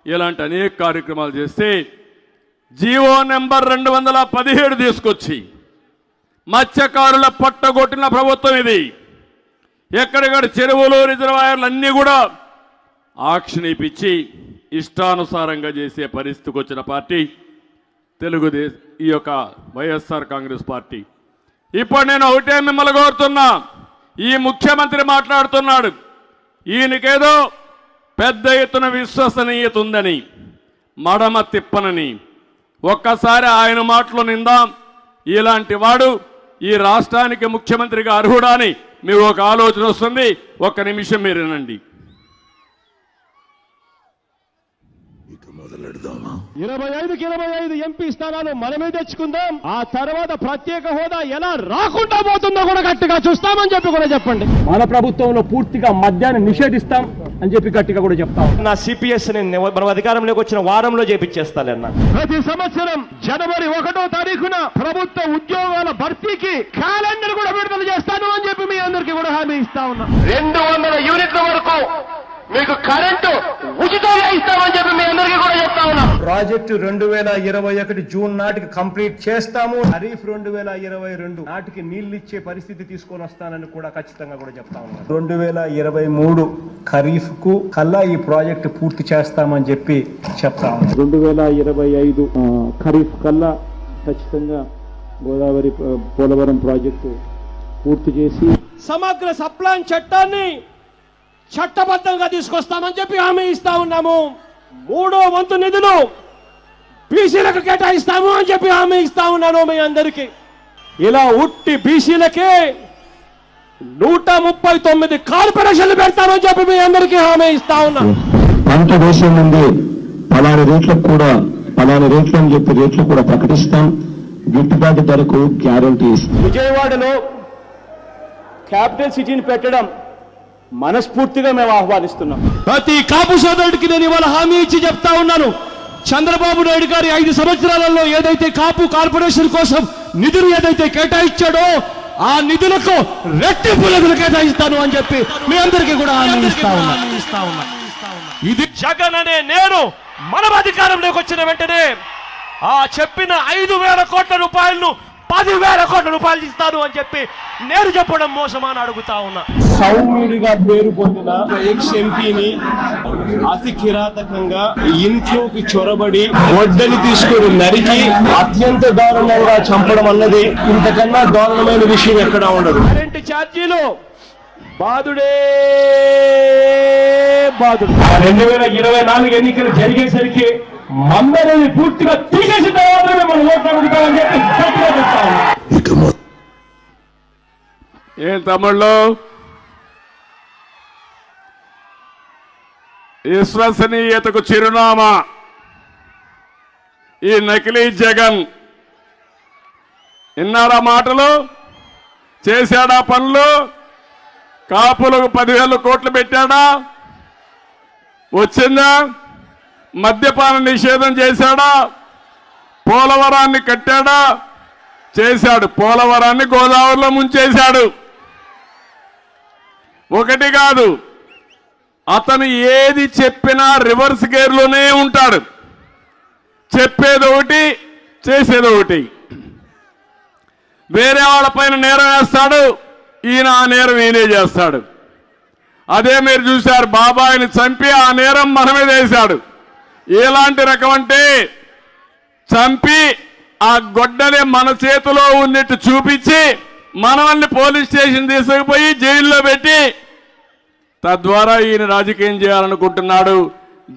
ఇలాంటి అనేక కార్యక్రమాలు చేస్తే జీవో నెంబర్ 217 తీసుకొచ్చి మత్స్యకారుల పట్టగొట్టిన ప్రభుత్వం ఇది. ఎక్కడెక్కడ చెరువులు రిజర్వాయర్లు అన్నీ కూడా ఆక్షన్ ఇప్పించి ఇష్టానుసారంగా చేసే పరిస్థితికి వచ్చిన పార్టీ తెలుగుదేశం, ఈ యొక్క వైఎస్ఆర్ కాంగ్రెస్ పార్టీ. ఇప్పుడు నేను ఒకటే మిమ్మల్ని కోరుతున్నా, ఈ ముఖ్యమంత్రి మాట్లాడుతున్నాడు, ఈయనకేదో పెద్ద ఎత్తున విశ్వసనీయత ఉందని, మడమ తిప్పనని. ఒక్కసారి ఆయన మాటలు నిందాం. ఇలాంటి వాడు ఈ రాష్ట్రానికి ముఖ్యమంత్రిగా అర్హుడా అని మీకు ఒక ఆలోచన వస్తుంది. ఒక్క నిమిషం మీరు వినండి. 25కి 25 ఎంపీ స్థానాలు మనమే తెచ్చుకుందాం. ఆ తర్వాత ప్రత్యేక హోదా ఎలా రాకుండా పోతుందో కూడా గట్టిగా చూస్తామని చెప్పి కూడా చెప్పండి. మన ప్రభుత్వంలో పూర్తిగా మద్యాన్ని నిషేధిస్తాం అని చెప్పి గట్టిగా కూడా చెప్తాం. నా సిపిఎస్ మనం అధికారంలోకి వచ్చిన వారంలో చేపించేస్తానన్నా. ప్రతి సంవత్సరం జనవరి 1వ తారీఖున ప్రభుత్వ ఉద్యోగాల భర్తీకి క్యాలెండర్ కూడా విడుదల చేస్తాను అని చెప్పి మీ అందరికీ కూడా హామీ ఇస్తా ఉన్నా. 200 యూనిట్ల వరకు మీకు కరెంటు ఉచితంగా ఇస్తామని చెప్పి మీ అందరికీ కూడా చెప్తా ఉన్నాం. ప్రాజెక్టు 2021 జూన్ నాటికి కంప్లీట్ చేస్తాము. ఖరీఫ్ 2022 నాటికి నీళ్లు ఇచ్చే పరిస్థితి తీసుకొని వస్తానని కూడా ఖచ్చితంగా కూడా చెప్తా ఉన్నాను. 2023 ఖరీఫ్ కు కల్లా ఈ ప్రాజెక్టు పూర్తి చేస్తామని చెప్పి చెప్తా ఉన్నాను. 2025 ఖరీఫ్ కల్లా ఖచ్చితంగా గోదావరి పోలవరం ప్రాజెక్టు పూర్తి చేసి సమగ్ర సప్లాన్ చట్టాన్ని చట్టబద్ధంగా తీసుకొస్తామని చెప్పి హామీ ఇస్తా ఉన్నాము. 3వ వంతు నిధులు బీసీలకు కేటాయిస్తాము అని చెప్పి హామీ ఇస్తా ఉన్నాను మీ అందరికీ. ఇలా ఉట్టి బీసీలకే 139 కార్పొరేషన్లు పెడతామని చెప్పి మీ అందరికీ హామీ ఇస్తా ఉన్నాం. పంట వేసే ముందే పలానా రేట్లకు కూడా పలానా రేట్లు అని చెప్పి రేట్లు కూడా ప్రకటిస్తాం. గిట్టుబాటు ధరకు గ్యారంటీ ఇస్తాం. విజయవాడలో క్యాపిటల్ సిటీని పెట్టడం మనస్ఫూర్తిగా మేము ఆహ్వానిస్తున్నాం. ప్రతి కాపు సోదరుడికి నేను ఇవాళ హామీ ఇచ్చి చెప్తా ఉన్నాను. చంద్రబాబు నాయుడు గారి 5 సంవత్సరాలలో ఏదైతే కాపు కార్పొరేషన్ కోసం నిధులు ఏదైతే కేటాయించాడో ఆ నిధులకు రెట్టింపు నిధులు కేటాయిస్తాను అని చెప్పి మీ అందరికీ కూడా హామీ ఇస్తా ఉన్నా. ఇది జగన్ అనే నేను మనం అధికారంలోకి వచ్చిన వెంటనే ఆ చెప్పిన 5,000 కోట్ల రూపాయలను 10,000 కోట్ల రూపాయలు ఇస్తాను అని చెప్పి నేను చెప్పడం మోసమని అడుగుతా ఉన్నా. సౌమ్యుడిగా పేరు పొందిన ఎక్స్ ఎంపీని అతి కిరాతకంగా ఇంట్లోకి చొరబడి గొడ్డలి తీసుకుని నరికి అత్యంత దారుణంగా చంపడం అన్నది ఇంతకన్నా దారుణమైన విషయం ఎక్కడా ఉండదు. కరెంటు ఛార్జీలు బాధుడే బాధుడు. 2024 ఎన్నికలు జరిగేసరికి మందరిని పూర్తిగా తీసేసిన తర్వాత మనం ఓట్లు అడుగుతామని చెప్పి గట్టిగా చెప్తా ఉన్నాం. ఏం తమ్ముళ్ళు, విశ్వసనీయతకు చిరునామా ఈ నకిలీ జగన్. విన్నారా మాటలు? చేశాడా పనులు? కాపులకు 10,000 కోట్లు పెట్టాడా? వచ్చిందా? మద్యపాన నిషేధం చేశాడా? పోలవరాన్ని కట్టాడా? చేశాడు. పోలవరాన్ని గోదావరిలో ముంచేశాడు. ఒకటి కాదు, అతను ఏది చెప్పినా రివర్స్ గేర్లోనే ఉంటాడు. చెప్పేది ఒకటి, చేసేది ఒకటి. వేరే వాళ్ళపైన నేరం వేస్తాడు, ఈయన ఆ నేరం ఈయనే చేస్తాడు. అదే మీరు చూశారు, బాబాయిని చంపి ఆ నేరం మన మీద వేశాడు. ఎలాంటి రకం అంటే చంపి ఆ గొడ్డని మన చేతిలో ఉన్నట్టు చూపించి మనల్ని పోలీస్ స్టేషన్ తీసుకుపోయి జైల్లో పెట్టి తద్వారా ఈయన రాజకీయం చేయాలనుకుంటున్నాడు.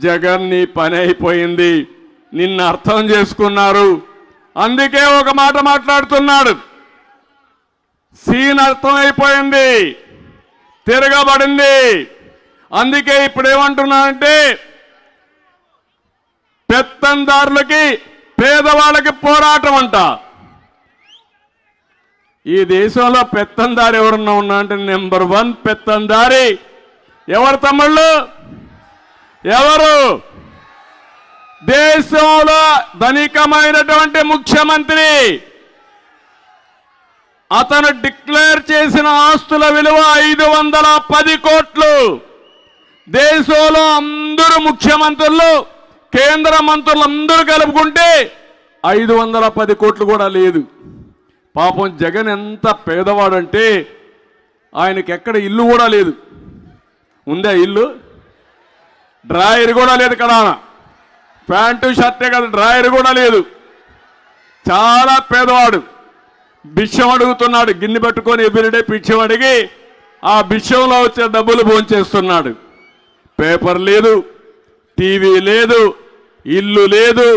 జగన్ నీ పని అయిపోయింది, నిన్ను అర్థం చేసుకున్నారు, అందుకే ఒక మాట మాట్లాడుతున్నాడు. సీన్ అర్థమైపోయింది, తిరగబడింది. అందుకే ఇప్పుడు ఏమంటున్నానంటే పెత్తందారులకి పేదవాళ్ళకి పోరాటం అంట. ఈ దేశంలో పెత్తందారి ఎవరన్నా ఉన్నా అంటే నెంబర్ 1 పెత్తందారి ఎవరు తమ్ముళ్ళు? ఎవరు? దేశంలో ధనికమైనటువంటి ముఖ్యమంత్రి. అతను డిక్లేర్ చేసిన ఆస్తుల విలువ 510 కోట్లు. దేశంలో అందరూ ముఖ్యమంత్రులు, కేంద్ర మంత్రులు అందరూ కలుపుకుంటే 510 కోట్లు కూడా లేదు. పాపం జగన్ ఎంత పేదవాడంటే ఆయనకి ఎక్కడ ఇల్లు కూడా లేదు. ఉందా ఇల్లు? డ్రాయర్ కూడా లేదు కదా, ప్యాంటు షర్టే కదా, డ్రాయర్ కూడా లేదు. చాలా పేదవాడు. భిక్షం అడుగుతున్నాడు, గిన్నె పెట్టుకొని ఎవ్రీడే భిక్షం అడిగి ఆ భిక్షంలో వచ్చే డబ్బులు భోంచేస్తున్నాడు. పేపర్ లేదు, టీవీ లేదు, ఇల్లు లేదు.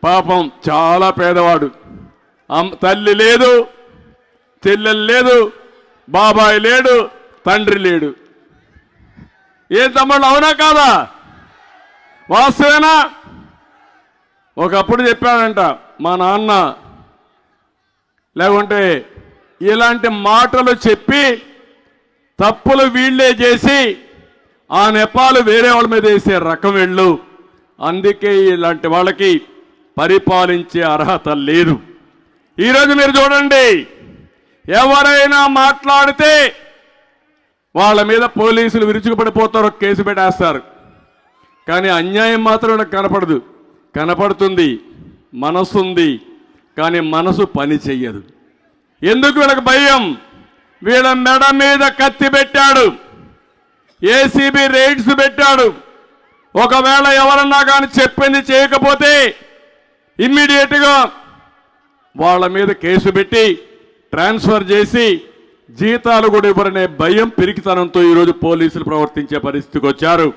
పాపం చాలా పేదవాడు. తల్లి లేదు, చెల్లెలు లేదు, బాబాయ్ లేడు, తండ్రి లేడు. ఏ తమ్ముళ్ళు, అవునా కాదా? వాస్తవేనా? ఒకప్పుడు చెప్పాడంట మా నాన్న, లేకుంటే ఇలాంటి మాటలు చెప్పి తప్పులు వీళ్ళే చేసి ఆ నెపాలు వేరే వాళ్ళ మీద వేసే రకం వెళ్ళు. అందుకే ఇలాంటి వాళ్ళకి పరిపాలించే అర్హత లేదు. ఈరోజు మీరు చూడండి, ఎవరైనా మాట్లాడితే వాళ్ళ మీద పోలీసులు విరుచుకుపడిపోతారు, కేసు పెట్టేస్తారు. కానీ అన్యాయం మాత్రం వీళ్ళకి కనపడదు. కనపడుతుంది, మనసు ఉంది, కానీ మనసు పని చెయ్యదు. ఎందుకు వీళ్ళకి భయం? వీళ్ళ మెడ మీద కత్తి పెట్టాడు, ఏసీబీ రైడ్స్ పెట్టాడు. ఒకవేళ ఎవరన్నా కానీ చెప్పింది చేయకపోతే ఇమ్మీడియట్గా వాళ్ళ మీద కేసు పెట్టి ట్రాన్స్ఫర్ చేసి జీతాలు కూడా ఇవ్వరనే భయం, పిరికితనంతో ఈరోజు పోలీసులు ప్రవర్తించే పరిస్థితికి వచ్చారు.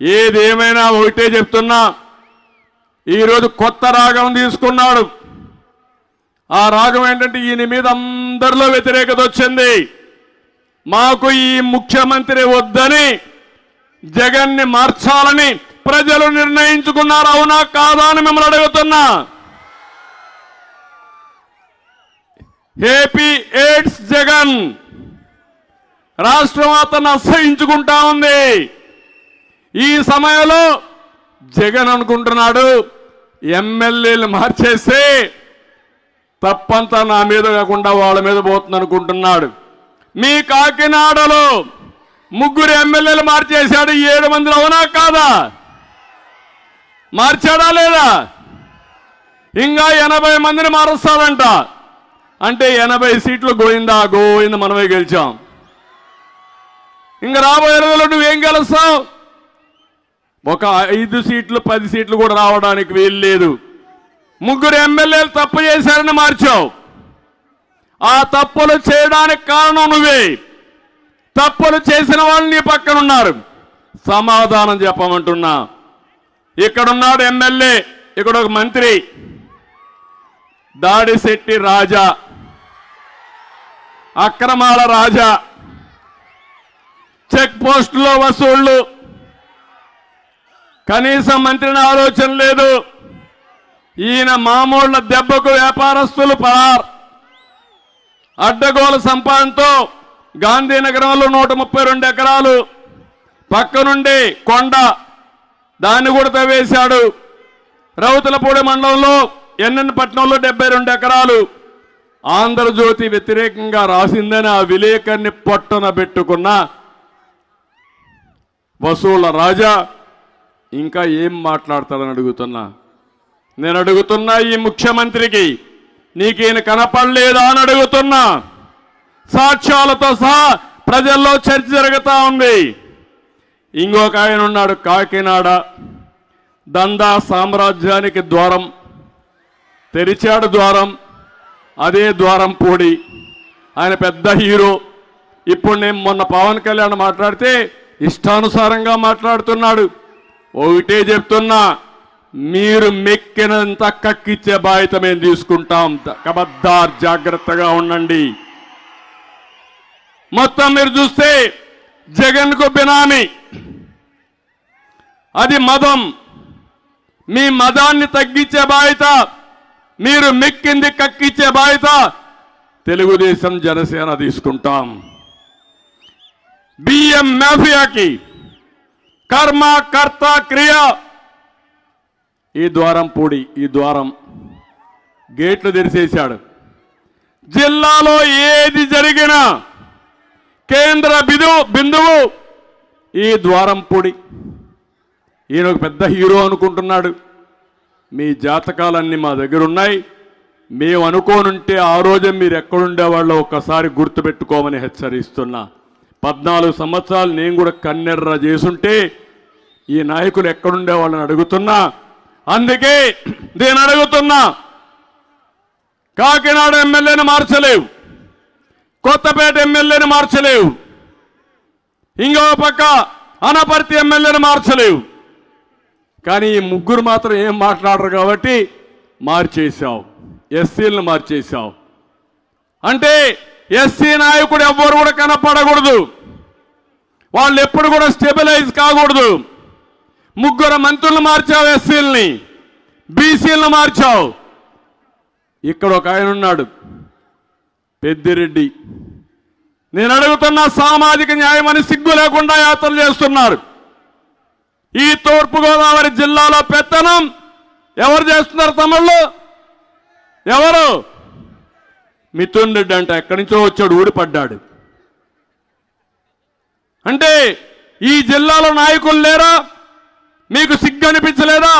ఏదేమైనా ఒకటే చెప్తున్నా, ఈరోజు కొత్త రాగం తీసుకున్నాడు. ఆ రాగం ఏంటంటే ఈయన మీద అందరిలో వ్యతిరేకత వచ్చింది. మాకు ఈ ముఖ్యమంత్రి వద్దని, జగన్ని మార్చాలని ప్రజలు నిర్ణయించుకున్నారు. అవునా కాదా అని మిమ్మల్ని అడుగుతున్నా. ఏపీ ఎయిడ్స్ జగన్ రాష్ట్రం అతను అసహించుకుంటా ఉంది. ఈ సమయంలో జగన్ అనుకుంటున్నాడు ఎమ్మెల్యేలు మార్చేస్తే తప్పంతా నా మీద కాకుండా వాళ్ళ మీద పోతుంది అనుకుంటున్నాడు. మీ కాకినాడలో 3 ఎమ్మెల్యేలు మార్చేశాడు, 7 మందిలో. అవునా కాదా? మార్చాడా లేదా? ఇంకా 80 మందిని మారుస్తాడంట. అంటే 80 సీట్లు గోయిందా గోయింద మనమే గెలిచాం. ఇంకా రాబోయే రోజుల్లో నువ్వేం గెలుస్తావు? ఒక 5 సీట్లు 10 సీట్లు కూడా రావడానికి వీలు లేదు. 3 ఎమ్మెల్యేలు తప్పు చేశారని మార్చావు. ఆ తప్పులు చేయడానికి కారణం నువ్వే. తప్పులు చేసిన వాళ్ళు నీ పక్కన ఉన్నారు. సమాధానం చెప్పమంటున్నా. ఇక్కడున్నాడు ఎమ్మెల్యే, ఇక్కడ ఒక మంత్రి దాడిశెట్టి రాజా, అక్రమాల రాజా, చెక్ పోస్టులో వసూళ్లు, కనీసం మంత్రిని ఆలోచన లేదు. ఈయన మామూళ్ల దెబ్బకు వ్యాపారస్తులు పరార్. అడ్డగోలు సంపాదనతో గాంధీనగరంలో 132 ఎకరాలు, పక్కనుండి కొండ, దాన్ని కూడా తవ్వేశాడు. రౌతులపూడి మండలంలో ఎన్నెన్నపట్నంలో 72 ఎకరాలు. ఆంధ్రజ్యోతి వ్యతిరేకంగా రాసిందని ఆ విలేకరిని పొట్టన పెట్టుకున్న వసూళ్ల రాజా ఇంకా ఏం మాట్లాడతాడని అడుగుతున్నా. నేను అడుగుతున్నా, ఈ ముఖ్యమంత్రికి నీకేం కనపడలేదా అని అడుగుతున్నా. సాక్ష్యాలతో సహా ప్రజల్లో చర్చ జరుగుతూ ఉంది. ఇంకొక ఆయన ఉన్నాడు కాకినాడ, దందా సామ్రాజ్యానికి ద్వారం తెరిచాడు. ద్వారం, అదే ద్వారం పూడి. ఆయన పెద్ద హీరో. ఇప్పుడు నేను మొన్న పవన్ కళ్యాణ్ మాట్లాడితే ఇష్టానుసారంగా మాట్లాడుతున్నాడు. ఒకటే చెప్తున్నా, మీరు మెక్కినంత కక్కిచ్చే బాధ్యత మేము తీసుకుంటాం. కబద్దార్, జాగ్రత్తగా ఉండండి. మొత్తం మీరు చూస్తే జగన్కు బినామీ, అది మదం. మీ మదాన్ని తగ్గించే బాధ్యత, మీరు మెక్కింది కక్కిచ్చే బాధ్యత తెలుగుదేశం జనసేన తీసుకుంటాం. బియ్యం మాఫియాకి కర్మ కర్త క్రియ. ఈ ద్వారం పూడి, ఈ ద్వారం గేట్లు తెరిచేశాడు. జిల్లాలో ఏది జరిగినా కేంద్ర బిందువు ఈ ద్వారం పూడి. ఈయన ఒక పెద్ద హీరో అనుకుంటున్నాడు. మీ జాతకాలన్నీ మా దగ్గర ఉన్నాయి. మేము అనుకోనుంటే ఆ రోజే మీరు ఎక్కడుండేవాళ్ళో ఒక్కసారి గుర్తుపెట్టుకోమని హెచ్చరిస్తున్నా. 14 సంవత్సరాలు నేను కూడా కన్నెర్ర చేసుంటే ఈ నాయకులు ఎక్కడుండేవాళ్ళని అడుగుతున్నా. అందుకే నేను అడుగుతున్నా, కాకినాడ ఎమ్మెల్యేని మార్చలేవు, కొత్తపేట ఎమ్మెల్యేని మార్చలేవు, ఇంకో పక్క అనపర్తి ఎమ్మెల్యేని మార్చలేవు. కానీ ఈ 3 మాత్రం ఏం మాట్లాడరు కాబట్టి మార్చేశావు. ఎస్సీలను మార్చేశావు. అంటే ఎస్సీ నాయకుడు ఎవ్వరు కూడా కనపడకూడదు, వాళ్ళు ఎప్పుడు కూడా స్టెబిలైజ్ కాకూడదు. 3 మంత్రులు మార్చావు, ఎస్సీలని, బీసీలను మార్చావు. ఇక్కడ ఒక ఆయన ఉన్నాడు పెద్దిరెడ్డి. నేను అడుగుతున్న, సామాజిక న్యాయం అని సిగ్గు లేకుండా యాత్రలు చేస్తున్నారు. ఈ తూర్పుగోదావరి జిల్లాలో పెత్తనం ఎవరు చేస్తున్నారు? తమిళ్ళు ఎవరు? మిథున్ రెడ్డి అంట, ఎక్కడి నుంచో వచ్చాడు, ఊడిపడ్డాడు. అంటే ఈ జిల్లాలో నాయకులు లేరా? మీకు సిగ్గు అనిపించలేదా?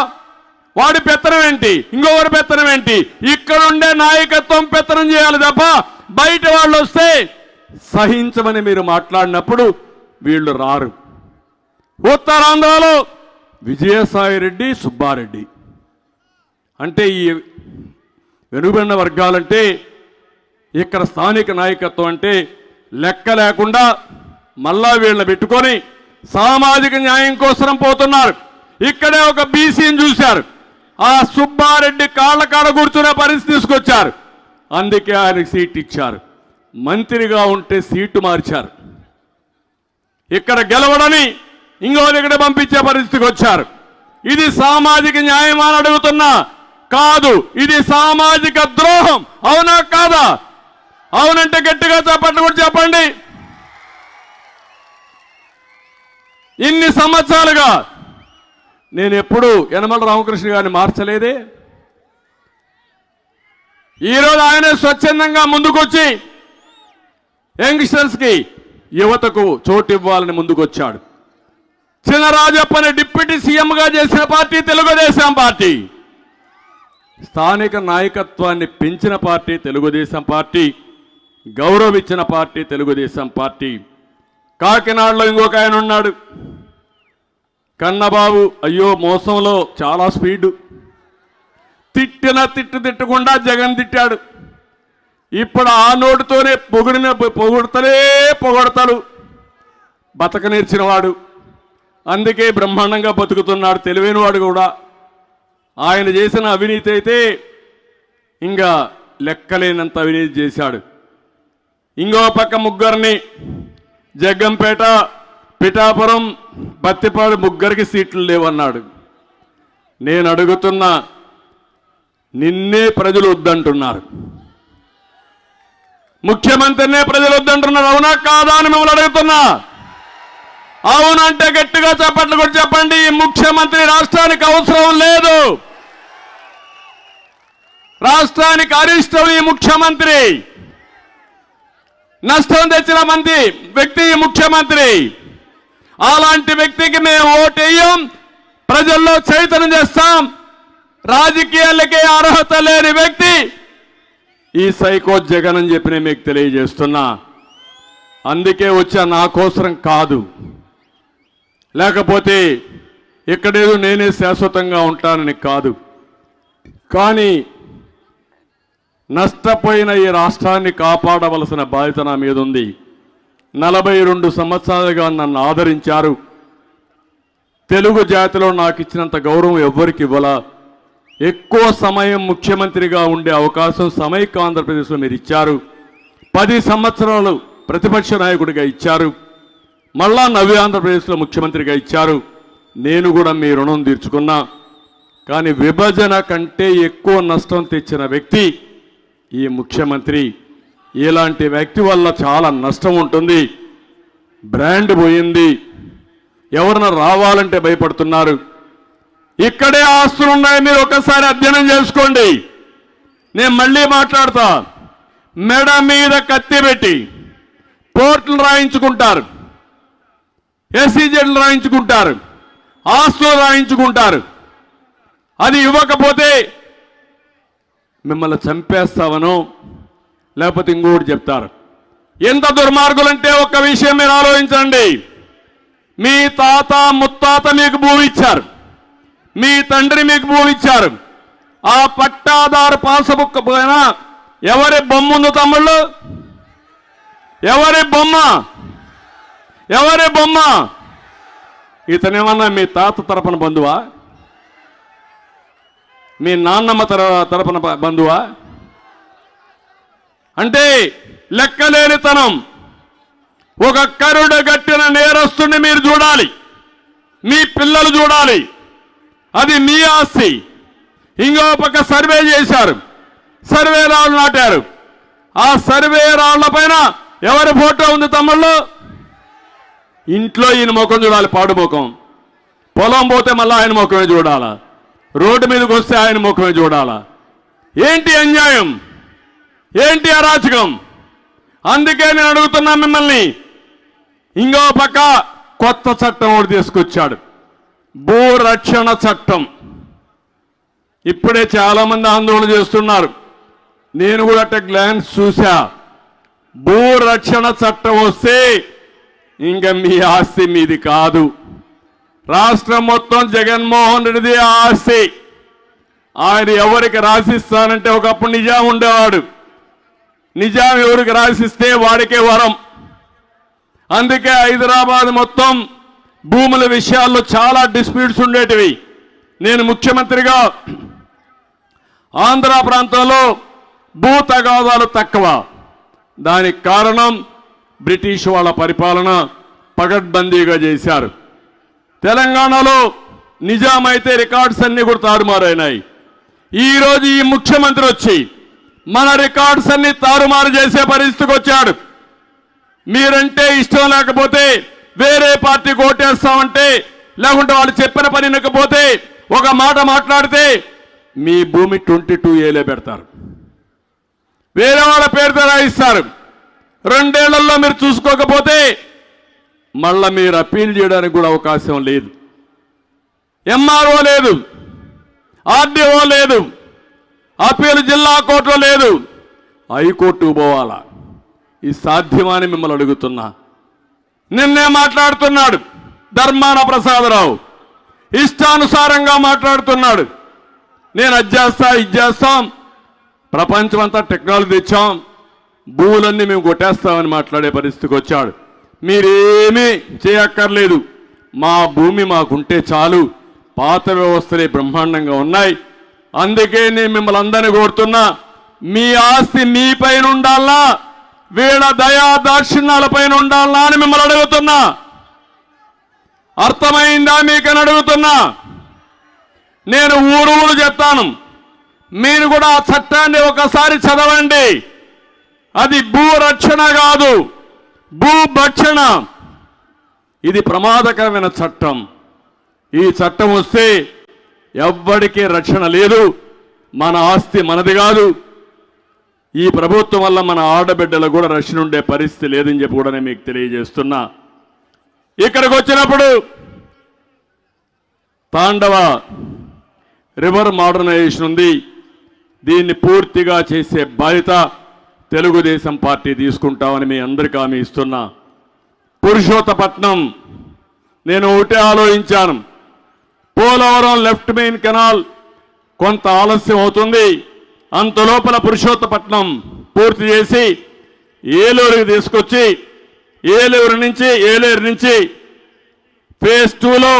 వాడి పెత్తనం ఏంటి, ఇంకొకరి పెత్తనం ఏంటి? ఇక్కడుండే నాయకత్వం పెత్తనం చేయాలి తప్ప బయట వాళ్ళు వస్తే సహించమని మీరు మాట్లాడినప్పుడు వీళ్ళు రారు. ఉత్తరాంధ్రలో విజయసాయిరెడ్డి, సుబ్బారెడ్డి అంటే ఈ వెనుకబడిన వర్గాలంటే ఇక్కడ స్థానిక నాయకత్వం అంటే లెక్క లేకుండా మళ్ళా వీళ్ళని పెట్టుకొని సామాజిక న్యాయం కోసం పోతున్నారు. ఇక్కడే ఒక బీసీని చూశారు, ఆ సుబ్బారెడ్డి కాళ్ళ కాడ కూర్చునే పరిస్థితి తీసుకొచ్చారు. అందుకే ఆయనకు సీట్ ఇచ్చారు. మంత్రిగా ఉంటే సీటు మార్చారు. ఇక్కడ గెలవడని ఇంకో దగ్గర పంపించే పరిస్థితికి వచ్చారు. ఇది సామాజిక న్యాయం అని అడుగుతున్నా. కాదు, ఇది సామాజిక ద్రోహం. అవునా కాదా? అవునంటే గట్టిగా చెప్పండి, కూడా చెప్పండి. ఇన్ని సంవత్సరాలుగా నేను ఎప్పుడు యనమల రామకృష్ణ గారిని మార్చలేదే. ఈరోజు ఆయన స్వచ్ఛందంగా ముందుకొచ్చి యంగ్స్టర్స్కి, యువతకు చోటు ఇవ్వాలని ముందుకొచ్చాడు. చినరాజప్పని డిప్యూటీ సీఎంగా చేసిన పార్టీ తెలుగుదేశం పార్టీ. స్థానిక నాయకత్వాన్ని పెంచిన పార్టీ తెలుగుదేశం పార్టీ, గౌరవించిన పార్టీ తెలుగుదేశం పార్టీ. కాకినాడలో ఇంకొక ఆయన ఉన్నాడు, కన్నబాబు. అయ్యో, మోసంలో చాలా స్పీడు. తిట్టకుండా జగన్ తిట్టాడు. ఇప్పుడు ఆ నోటితోనే పొగడతలు బతక నేర్చినవాడు. అందుకే బ్రహ్మాండంగా బతుకుతున్నాడు. తెలివైనవాడు కూడా. ఆయన చేసిన అవినీతి అయితే ఇంకా లెక్కలేనంత అవినీతి చేశాడు. ఇంకో పక్క ముగ్గురిని జగ్గంపేట, పిఠాపురం, బత్తిపాడు ముగ్గురికి సీట్లు లేవన్నాడు. నేను అడుగుతున్నా, నిన్నే ప్రజలు వద్దంటున్నారు, ముఖ్యమంత్రినే ప్రజలు వద్దంటున్నారు. అవునా కాదా అని మిమ్మల్ని అడుగుతున్నా. అవునంటే గట్టిగా చెప్పట్లు కూడా చెప్పండి. ఈ ముఖ్యమంత్రి రాష్ట్రానికి అవసరం లేదు. రాష్ట్రానికి అరిష్టం ఈ ముఖ్యమంత్రి. నష్టం తెచ్చిన వ్యక్తి ఈ ముఖ్యమంత్రి. అలాంటి వ్యక్తికి మేము ఓటేయం, ప్రజల్లో చైతన్యం చేస్తాం. రాజకీయాలకే అర్హత లేని వ్యక్తి ఈ సైకో జగన్ అని చెప్పి నేను మీకు తెలియజేస్తున్నా. అందుకే వచ్చా, నా కోసం కాదు. లేకపోతే ఇక్కడేదో నేనే శాశ్వతంగా ఉంటానని కాదు. కానీ నష్టపోయిన ఈ రాష్ట్రాన్ని కాపాడవలసిన బాధ్యత నా మీద ఉంది. 42 సంవత్సరాలుగా నన్ను ఆదరించారు. తెలుగు జాతిలో నాకు ఇచ్చినంత గౌరవం ఎవ్వరికి ఇవ్వలా. ఎక్కువ సమయం ముఖ్యమంత్రిగా ఉండే అవకాశం సమైక్య ఆంధ్రప్రదేశ్లో మీరు ఇచ్చారు. 10 సంవత్సరాలు ప్రతిపక్ష నాయకుడిగా ఇచ్చారు. మళ్ళా నవ్య ఆంధ్రప్రదేశ్లో ముఖ్యమంత్రిగా ఇచ్చారు. నేను కూడా మీ రుణం తీర్చుకున్నా. కానీ విభజన కంటే ఎక్కువ నష్టం తెచ్చిన వ్యక్తి ఈ ముఖ్యమంత్రి. ఇలాంటి వ్యక్తి వల్ల చాలా నష్టం ఉంటుంది. బ్రాండ్ పోయింది. ఎవరన్నా రావాలంటే భయపడుతున్నారు. ఇక్కడే ఆస్తులు ఉన్నాయి, మీరు ఒకసారి అధ్యయనం చేసుకోండి. నేను మళ్ళీ మాట్లాడతా. మెడ మీద కత్తి పెట్టి పోర్టులు రాయించుకుంటారు, ఎస్సీజెడ్లు రాయించుకుంటారు, ఆస్తులు రాయించుకుంటారు. అది ఇవ్వకపోతే మిమ్మల్ని చంపేస్తావనో లేకపోతే ఇంకోటి చెప్తారు. ఎంత దుర్మార్గులంటే ఒక్క విషయం మీరు ఆలోచించండి. మీ తాత ముత్తాత మీకు భూమి ఇచ్చారు, మీ తండ్రి మీకు భూమి ఇచ్చారు. ఆ పట్టాదారు పాసబుక్ పైన ఎవరి బొమ్మ ఉంది తమ్ముళ్ళు? ఎవరి బొమ్మ? ఎవరి బొమ్మ? ఇతనేమన్నా మీ తాత తరపున బంధువా? మీ నాన్నమ్మ తరపున బంధువా? అంటే లెక్కలేనితనం. ఒక కరుడు గట్టిన నేరస్తుని మీరు చూడాలి, మీ పిల్లలు చూడాలి. అది మీ ఆస్తి. ఇంకో పక్క సర్వే చేశారు, సర్వే రాళ్ళు నాటారు. ఆ సర్వే రాళ్ల పైన ఎవరి ఫోటో ఉంది తమ్ముళ్ళు? ఇంట్లో ఈయన ముఖం చూడాలి, పాడు ముఖం. పొలం పోతే మళ్ళీ ఆయన ముఖమే చూడాలా, రోడ్డు మీదకి వస్తే ఆయన ముఖమే చూడాలా. ఏంటి అన్యాయం, ఏంటి అరాచకం? అందుకే నేను అడుగుతున్నా మిమ్మల్ని, ఇంకో పక్క కొత్త చట్టం ఒకటి తీసుకొచ్చాడు, భూ రక్షణ చట్టం. ఇప్పుడే చాలా మంది ఆందోళన చేస్తున్నారు. నేను కూడా అట్ట గ్లాన్స్ చూసా. భూ రక్షణ చట్టం వస్తే ఇంకా మీ ఆస్తి మీది కాదు. రాష్ట్రం మొత్తం జగన్మోహన్ రెడ్డిది ఆస్తి. ఆయన ఎవరికి రాసిస్తానంటే ఒకప్పుడు నిజాం ఉండేవాడు. నిజాం ఎవరికి రాసిస్తే వాడికే వరం. అందుకే హైదరాబాద్ మొత్తం భూముల విషయాల్లో చాలా డిస్ప్యూట్స్ ఉండేటివి. నేను ముఖ్యమంత్రిగా ఆంధ్ర ప్రాంతంలో భూ తగాదాలు తక్కువ. దానికి కారణం బ్రిటిష్ వాళ్ళ పరిపాలన పగడ్బందీగా చేశారు. తెలంగాణలో నిజాం అయితే రికార్డ్స్ అన్ని కూడా తారుమారైనాయి. ఈరోజు ఈ ముఖ్యమంత్రి వచ్చి మన రికార్డ్స్ అన్ని తారుమారు చేసే పరిస్థితికి వచ్చాడు. మీరంటే ఇష్టం లేకపోతే వేరే పార్టీకి ఓటేస్తామంటే, లేకుంటే వాళ్ళు చెప్పిన పని వినకపోతే ఒక మాట మాట్లాడితే మీ భూమి 22 ఏలే పెడతారు, వేరే వాళ్ళ పేరుతో రాయిస్తారు. 2 ఏళ్లలో మీరు చూసుకోకపోతే మళ్ళా మీరు అప్పీల్ చేయడానికి కూడా అవకాశం లేదు. ఎంఆర్ఓ లేదు, ఆర్డీఓ లేదు, అప్పీల్ జిల్లా కోర్టులో లేదు, హైకోర్టుకు పోవాలా. ఇది సాధ్యమని మిమ్మల్ని అడుగుతున్నా. నిన్నే మాట్లాడుతున్నాడు ధర్మాన ప్రసాదరావు, ఇష్టానుసారంగా మాట్లాడుతున్నాడు. నేను అది చేస్తా ఇది చేస్తాం, ప్రపంచమంతా టెక్నాలజీ తెచ్చాం, భూములన్నీ మేము కొట్టేస్తామని మాట్లాడే పరిస్థితికి వచ్చాడు. మీరేమీ చేయక్కర్లేదు, మా భూమి మాకుంటే చాలు, పాత వ్యవస్థలే బ్రహ్మాండంగా ఉన్నాయి. అందుకే నేను మిమ్మల్ని అందరినీ కోరుతున్నా, మీ ఆస్తి మీ పైన ఉండాలా, వీళ్ళ దయా దాక్షిణ్యాల పైన ఉండాలా అని మిమ్మల్ని అడుగుతున్నా. అర్థమైందా మీకని అడుగుతున్నా. నేను ఊరు చెప్తాను, మీరు కూడా ఆ చట్టాన్ని ఒకసారి చదవండి. అది భూ రక్షణ కాదు, భూభక్షణ. ఇది ప్రమాదకరమైన చట్టం. ఈ చట్టం వస్తే ఎవ్వడికి రక్షణ లేదు, మన ఆస్తి మనది కాదు. ఈ ప్రభుత్వం వల్ల మన ఆడబిడ్డలకు కూడా రక్షణ ఉండే పరిస్థితి లేదని చెప్పి కూడా నేను మీకు తెలియజేస్తున్నా. ఇక్కడికి వచ్చినప్పుడు తాండవ రివర్ మోడర్నైజేషన్ ఉంది, దీన్ని పూర్తిగా చేసే బాధ్యత తెలుగుదేశం పార్టీ తీసుకుంటామని మీ అందరికీ హామీ ఇస్తున్నా. పురుషోత్తపట్నం నేను ఒకటే ఆలోచించాను, పోలవరం లెఫ్ట్ మెయిన్ కెనాల్ కొంత ఆలస్యం అవుతుంది, అంతలోపల పురుషోత్తపట్నం పూర్తి చేసి ఏలూరుకి తీసుకొచ్చి ఏలూరు నుంచి ఫేజ్ 2లో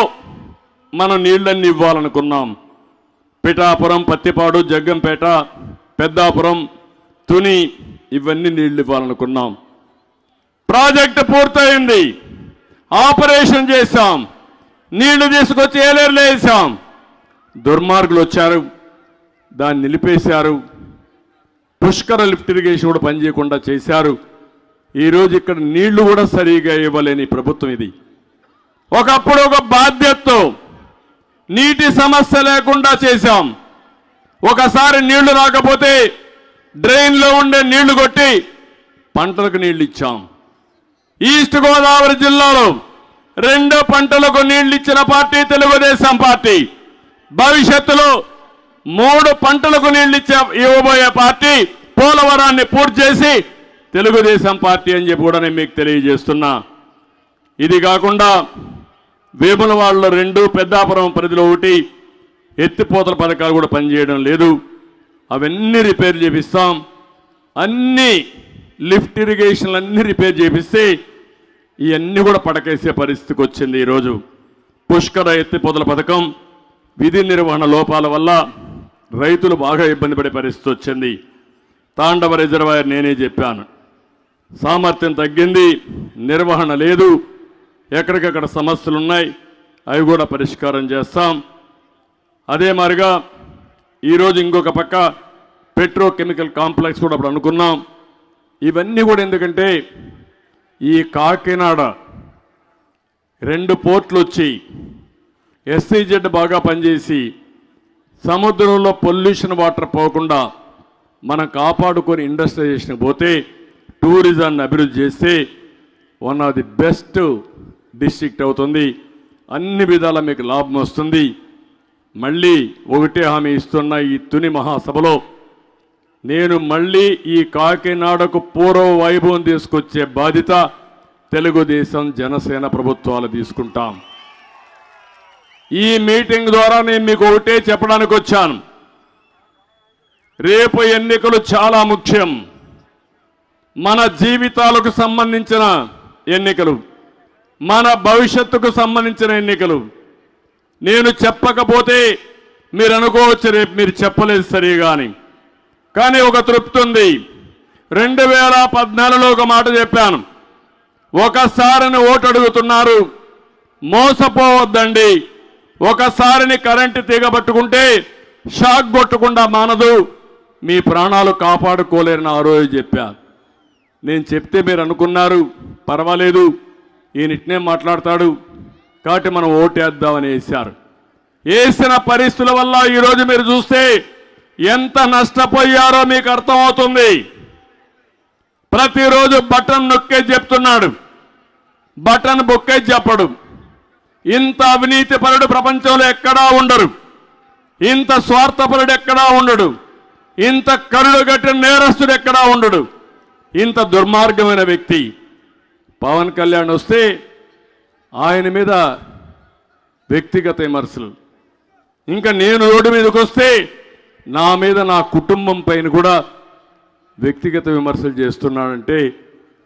మనం నీళ్ళన్నీ ఇవ్వాలనుకున్నాం. పిఠాపురం, పత్తిపాడు, జగ్గంపేట, పెద్దాపురం, తుని ఇవన్నీ నీళ్లు ఇవ్వాలనుకున్నాం. ప్రాజెక్టు పూర్తయింది, ఆపరేషన్ చేశాం, నీళ్లు తీసుకొచ్చి ఏలేరులో వేసాం. దుర్మార్గులు వచ్చారు, దాన్ని నిలిపేశారు. పుష్కర లిఫ్ట్ ఇరిగేషన్ కూడా పనిచేయకుండా చేశారు. ఈరోజు ఇక్కడ నీళ్లు కూడా సరిగా ఇవ్వలేని ప్రభుత్వం ఇది. ఒకప్పుడు ఒక బాధ్యతతో నీటి సమస్య లేకుండా చేశాం. ఒకసారి నీళ్లు రాకపోతే డ్రైన్లో ఉండే నీళ్లు కొట్టి పంటలకు నీళ్లు ఇచ్చాం. ఈస్ట్ గోదావరి జిల్లాలో 2 పంటలకు నీళ్లు ఇచ్చిన పార్టీ తెలుగుదేశం పార్టీ. భవిష్యత్తులో 3 పంటలకు నీళ్లు ఇవ్వబోయే పార్టీ. పోలవరాన్ని పూర్తి చేసి తెలుగుదేశం పార్టీ అని చెప్పి కూడా నేను మీకు తెలియజేస్తున్నా. ఇది కాకుండా వేములవాడలో 2, పెద్దాపురం పరిధిలో 1 ఎత్తిపోతల పథకాలు కూడా పనిచేయడం లేదు. అవన్నీ రిపేర్ చేపిస్తాం. అన్ని లిఫ్ట్ ఇరిగేషన్లు అన్నీ రిపేర్ చేపిస్తే ఇవన్నీ కూడా పడకేసే పరిస్థితికి వచ్చింది. ఈరోజు పుష్కర ఎత్తిపోతల పథకం విధి నిర్వహణ లోపాల వల్ల రైతులు బాగా ఇబ్బంది పడే పరిస్థితి వచ్చింది. తాండవ రిజర్వాయర్ నేనే చెప్పాను, సామర్థ్యం తగ్గింది, నిర్వహణ లేదు, ఎక్కడికక్కడ సమస్యలు ఉన్నాయి, అవి కూడా పరిష్కారం చేస్తాం. అదే మాదిరిగా ఈరోజు ఇంకొక పక్క పెట్రోకెమికల్ కాంప్లెక్స్ కూడా అప్పుడు అనుకున్నాం. ఇవన్నీ కూడా ఎందుకంటే ఈ కాకినాడ 2 పోర్ట్లు వచ్చి ఎస్సీజెడ్ బాగా పనిచేసి సముద్రంలో పొల్యూషన్ వాటర్ పోకుండా మనం కాపాడుకొని ఇండస్ట్రియలైజేషన్ పోతే, టూరిజాన్ని అభివృద్ధి చేస్తే one of the best district అవుతుంది. అన్ని విధాల మీకు లాభం వస్తుంది. మళ్ళీ ఒకటే హామీ ఇస్తున్న ఈ తుని మహాసభలో నేను మళ్ళీ ఈ కాకినాడకు పూర్వ వైభవం తీసుకొచ్చే బాధ్యత తెలుగుదేశం జనసేన ప్రభుత్వాలు తీసుకుంటాం. ఈ మీటింగ్ ద్వారా నేను మీకు ఒకటే చెప్పడానికి వచ్చాను. రేపు ఎన్నికలు చాలా ముఖ్యం. మన జీవితాలకు సంబంధించిన ఎన్నికలు, మన భవిష్యత్తుకు సంబంధించిన ఎన్నికలు. నేను చెప్పకపోతే మీరు అనుకోవచ్చు రేపు మీరు చెప్పలేదు సరిగా అని. కానీ ఒక తృప్తి ఉంది. 2014లో ఒక మాట చెప్పాను. ఒకసారిని ఓటు అడుగుతున్నారు, మోసపోవద్దండి. ఒకసారిని కరెంటు తీగ పట్టుకుంటే షాక్ కొట్టకుండా మానదు, మీ ప్రాణాలు కాపాడుకోలేరని ఆ రోజు చెప్పాను. నేను చెప్తే మీరు అనుకున్నారు పర్వాలేదు ఈయనిట్నే మాట్లాడతాడు కాబట్టి మనం ఓటేద్దామని వేశారు. వేసిన పరిస్థితుల వల్ల ఈరోజు మీరు చూస్తే ఎంత నష్టపోయారో మీకు అర్థమవుతుంది. ప్రతిరోజు బటన్ నొక్కేసి చెప్తున్నాడు, బటన్ బొక్కేసి చెప్పడు. ఇంత అవినీతిపరుడు ప్రపంచంలో ఎక్కడా ఉండరు, ఇంత స్వార్థపరుడు ఎక్కడా ఉండడు, ఇంత కరుడు గట్టిన నేరస్తుడు ఎక్కడా ఉండడు, ఇంత దుర్మార్గమైన వ్యక్తి. పవన్ కళ్యాణ్ వస్తే ఆయన మీద వ్యక్తిగత విమర్శలు, ఇంకా నేను రోడ్డు మీదకి వస్తే నా మీద నా కుటుంబం పైన కూడా వ్యక్తిగత విమర్శలు చేస్తున్నాడంటే,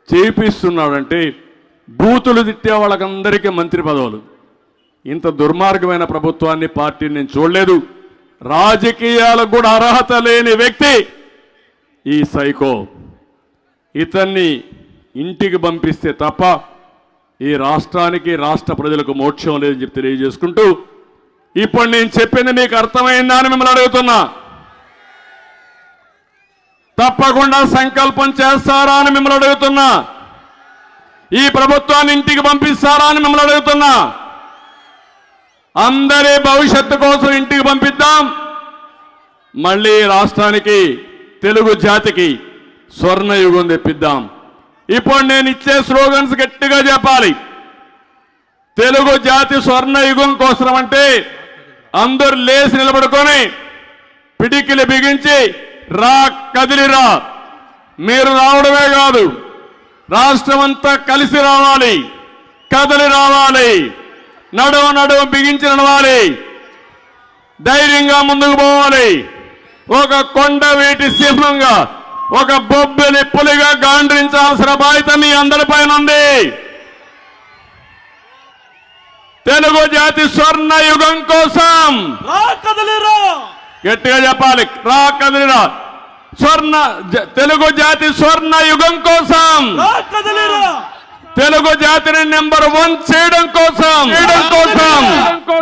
చేపిస్తున్నాడంటే బూతులు తిట్టే వాళ్ళకందరికీ మంత్రి పదవులు. ఇంత దుర్మార్గమైన ప్రభుత్వాన్ని పార్టీని నేను చూడలేదు. రాజకీయాలకు కూడా అర్హత లేని వ్యక్తి ఈ సైకో. ఇతన్ని ఇంటికి పంపిస్తే తప్ప ఈ రాష్ట్రానికి రాష్ట్ర ప్రజలకు మోక్షం లేదని చెప్పి తెలియజేసుకుంటూ, ఇప్పుడు నేను చెప్పింది మీకు అర్థమైందా అని మిమ్మల్ని అడుగుతున్నా. తప్పకుండా సంకల్పం చేస్తారా అని మిమ్మల్ని అడుగుతున్నా. ఈ ప్రభుత్వాన్ని ఇంటికి పంపిస్తారా అని మిమ్మల్ని అడుగుతున్నా. అందరి భవిష్యత్తు కోసం ఇంటికి పంపిద్దాం. మళ్ళీ రాష్ట్రానికి, తెలుగు జాతికి స్వర్ణయుగం తెప్పిద్దాం. ఇప్పుడు నేను ఇచ్చే స్లోగన్స్ గట్టిగా చెప్పాలి. తెలుగు జాతి స్వర్ణయుగం కోసం అంటే అందరూ లేచి నిలబడుకొని పిడికిలి బిగించి రా కదిలిరా. మీరు రావడమే కాదు, రాష్ట్రం అంతా కలిసి రావాలి, కదిలి రావాలి, నడువ బిగించి నడవాలి, ధైర్యంగా ముందుకు పోవాలి. ఒక కొండ వీటి సింహంగా, ఒక బొబ్బిలి పులిగా గాండ్రించాల్సిన బాధ్యత మీ అందరిపైన ఉంది. తెలుగు జాతి స్వర్ణ యుగం కోసం గట్టిగా చెప్పాలి, రా కదిలిరా. తెలుగు జాతి స్వర్ణ యుగం కోసం, తెలుగు జాతిని నెంబర్ 1 చేయడం కోసం,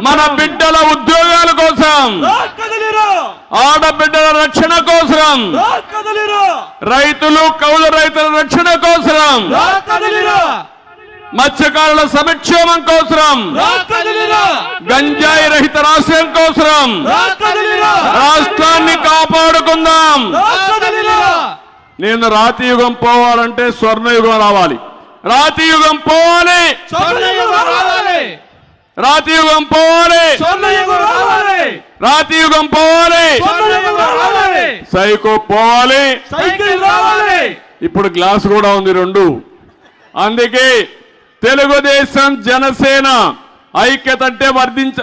మన బిడ్డల ఉద్యోగాల కోసం, ఆడబిడ్డల రక్షణ కోసం, రైతులు కౌలు రైతుల రక్షణ కోసం, మత్స్యకారుల సంక్షేమం కోసం, గంజాయి రహిత రాష్ట్రం కోసం, రాష్ట్రాన్ని కాపాడుకుందాం. నేను రాతియుగం పోవాలంటే స్వర్ణయుగం రావాలి. రాతియుగం పోవాలి, రాతియుగం పోవాలి, రాతియుగం పోవాలి, సైకో పోవాలి. ఇప్పుడు గ్లాస్ కూడా ఉంది 2. అందుకే తెలుగుదేశం జనసేన ఐక్యత అంటే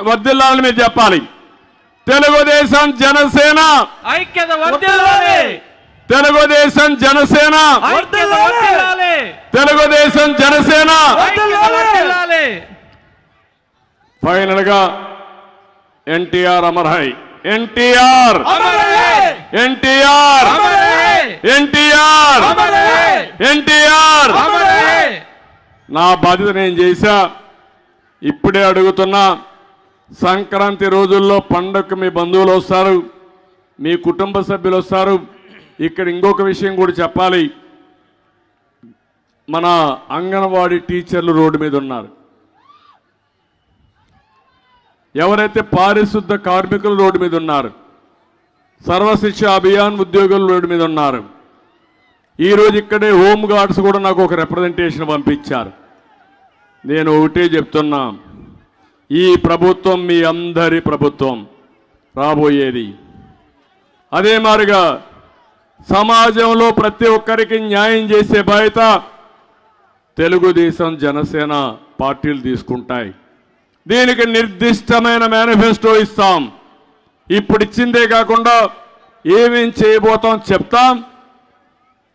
వర్ధిల్లాలని మీరు చెప్పాలి. తెలుగుదేశం జనసేన ఐక్యత వర్ధిల్లాలి, తెలుగుదేశం జనసేన, తెలుగుదేశం జనసేన. ఫైనల్ గా ఎన్టీఆర్ అమర్ హై, ఎన్టీఆర్, ఎన్టీఆర్, ఎన్టీఆర్, ఎన్టీఆర్. నా బాధ్యత నేను చేశా. ఇప్పుడే అడుగుతున్నా, సంక్రాంతి రోజుల్లో పండగకు మీ బంధువులు వస్తారు, మీ కుటుంబ సభ్యులు వస్తారు. ఇక్కడ ఇంకొక విషయం కూడా చెప్పాలి. మన అంగన్వాడీ టీచర్లు రోడ్డు మీద ఉన్నారు, ఎవరైతే పారిశుద్ధ కార్మికులు రోడ్డు మీద ఉన్నారు, సర్వశిక్ష అభియాన్ ఉద్యోగులు రోడ్డు మీద ఉన్నారు. ఈరోజు ఇక్కడే హోమ్ గార్డ్స్ కూడా నాకు ఒక రిప్రజెంటేషన్ పంపించారు. నేను ఒకటే చెప్తున్నా, ఈ ప్రభుత్వం మీ అందరి ప్రభుత్వం రాబోయేది. అదే మాదిరిగా సమాజంలో ప్రతి ఒక్కరికి న్యాయం చేసే బాధ్యత తెలుగుదేశం జనసేన పార్టీలు తీసుకుంటాయి. దీనికి నిర్దిష్టమైన మేనిఫెస్టో ఇస్తాం. ఇప్పుడు ఇచ్చిందే కాకుండా ఏమేం చేయబోతాం చెప్తాం.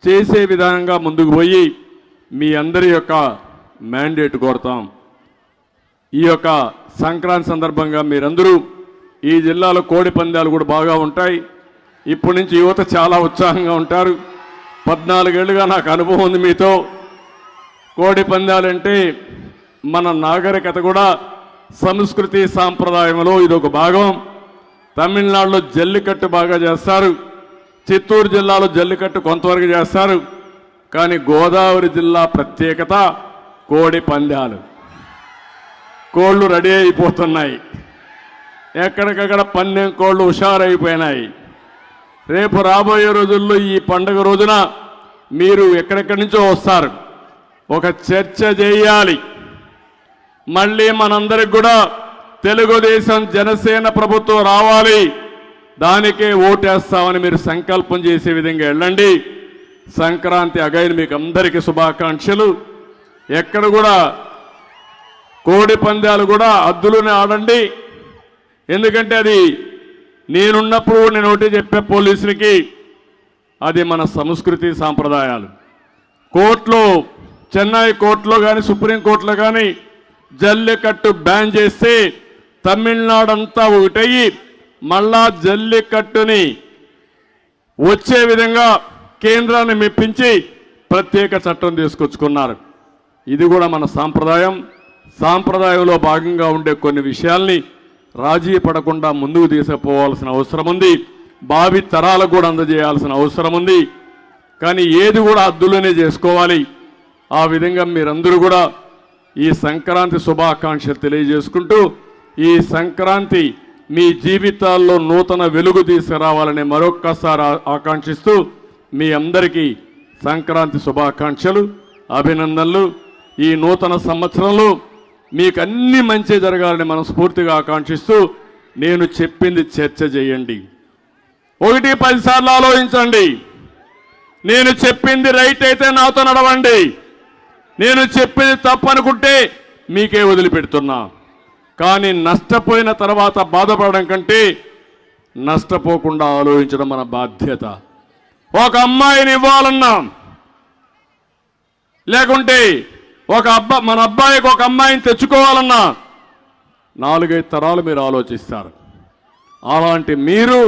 చేసే విధానంగా ముందుకు పోయి మీ అందరి యొక్క మ్యాండేట్ కోరుతాం. ఈ యొక్క సంక్రాంతి సందర్భంగా మీరందరూ ఈ జిల్లాలో కోడి పందాలు కూడా బాగా ఉంటాయి. ఇప్పటి నుంచి యువత చాలా ఉత్సాహంగా ఉంటారు. 14 ఏళ్ళుగా నాకు అనుభవం ఉంది మీతో. కోడి పందాలంటే మన నాగరికత కూడా సంస్కృతి సాంప్రదాయంలో ఇదొక భాగం. తమిళనాడులో జల్లికట్టు బాగా చేస్తారు, చిత్తూరు జిల్లాలో జల్లికట్టు కొంతవరకు చేస్తారు. కానీ గోదావరి జిల్లా ప్రత్యేకత కోడి పందాలు. కోళ్ళు రెడీ అయిపోతున్నాయి, ఎక్కడికక్కడ పందెం కోళ్ళు హుషారైపోయినాయి. రేపు రాబోయే రోజుల్లో ఈ పండుగ రోజున మీరు ఎక్కడెక్కడి నుంచో వస్తారు. ఒక చర్చ చేయాలి. మళ్ళీ మనందరికి కూడా తెలుగుదేశం జనసేన ప్రభుత్వం రావాలి, దానికే ఓటేస్తామని మీరు సంకల్పం చేసే విధంగా వెళ్ళండి. సంక్రాంతి అగైన్ మీకు అందరికీ శుభాకాంక్షలు. ఎక్కడ కూడా కోడి పందాలు కూడా అద్దులోనే ఆడండి. ఎందుకంటే అది నేనున్నప్పుడు నేను ఒకటి చెప్పే పోలీసులకి, అది మన సంస్కృతి సాంప్రదాయాలు. కోర్టులో, చెన్నై కోర్టులో కానీ సుప్రీంకోర్టులో కానీ జల్లికట్టు బ్యాన్ చేస్తే తమిళనాడు అంతా ఒకటయ్యి మళ్ళా జల్లికట్టుని వచ్చే విధంగా కేంద్రాన్ని మెప్పించి ప్రత్యేక చట్టం తీసుకొచ్చుకున్నారు. ఇది కూడా మన సాంప్రదాయం. సాంప్రదాయంలో భాగంగా ఉండే కొన్ని విషయాల్ని రాజీ పడకుండా ముందుకు తీసుకుపోవాల్సిన అవసరం ఉంది. భావి తరాలకు కూడా అందజేయాల్సిన అవసరం ఉంది. కానీ ఏది కూడా హద్దులోనే చేసుకోవాలి. ఆ విధంగా మీరందరూ కూడా ఈ సంక్రాంతి శుభాకాంక్షలు తెలియజేసుకుంటూ, ఈ సంక్రాంతి మీ జీవితాల్లో నూతన వెలుగు తీసుకురావాలని మరొక్కసారి ఆకాంక్షిస్తూ మీ అందరికీ సంక్రాంతి శుభాకాంక్షలు, అభినందనలు. ఈ నూతన సంవత్సరంలో మీకు అన్ని మంచి జరగాలని మనస్ఫూర్తిగా ఆకాంక్షిస్తూ, నేను చెప్పింది చర్చ చేయండి. 1-10 సార్లు ఆలోచించండి. నేను చెప్పింది రైట్ అయితే నాతో నడవండి. నేను చెప్పింది తప్పనుకుంటే మీకే వదిలిపెడుతున్నా. కానీ నష్టపోయిన తర్వాత బాధపడడం కంటే నష్టపోకుండా ఆలోచించడం మన బాధ్యత. ఒక అమ్మాయిని ఇవ్వాలన్నా, లేకుంటే మన అబ్బాయికి ఒక అమ్మాయిని తెచ్చుకోవాలన్నా 4-5 తరాలు మీరు ఆలోచిస్తారు. అలాంటి మీరు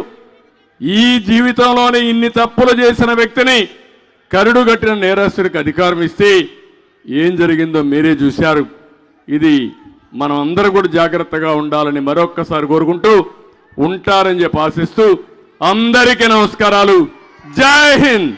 ఈ జీవితంలోనే ఇన్ని తప్పులు చేసిన వ్యక్తిని కరుడుగట్టిన నేరస్తుడికి అధికారం ఇస్తే ఏం జరిగిందో మీరే చూశారు. ఇది మనం అందరూ కూడా జాగ్రత్తగా ఉండాలని మరొక్కసారి కోరుకుంటూ ఉంటారని చెప్పి ఆశిస్తూ అందరికీ నమస్కారాలు. జై హింద్.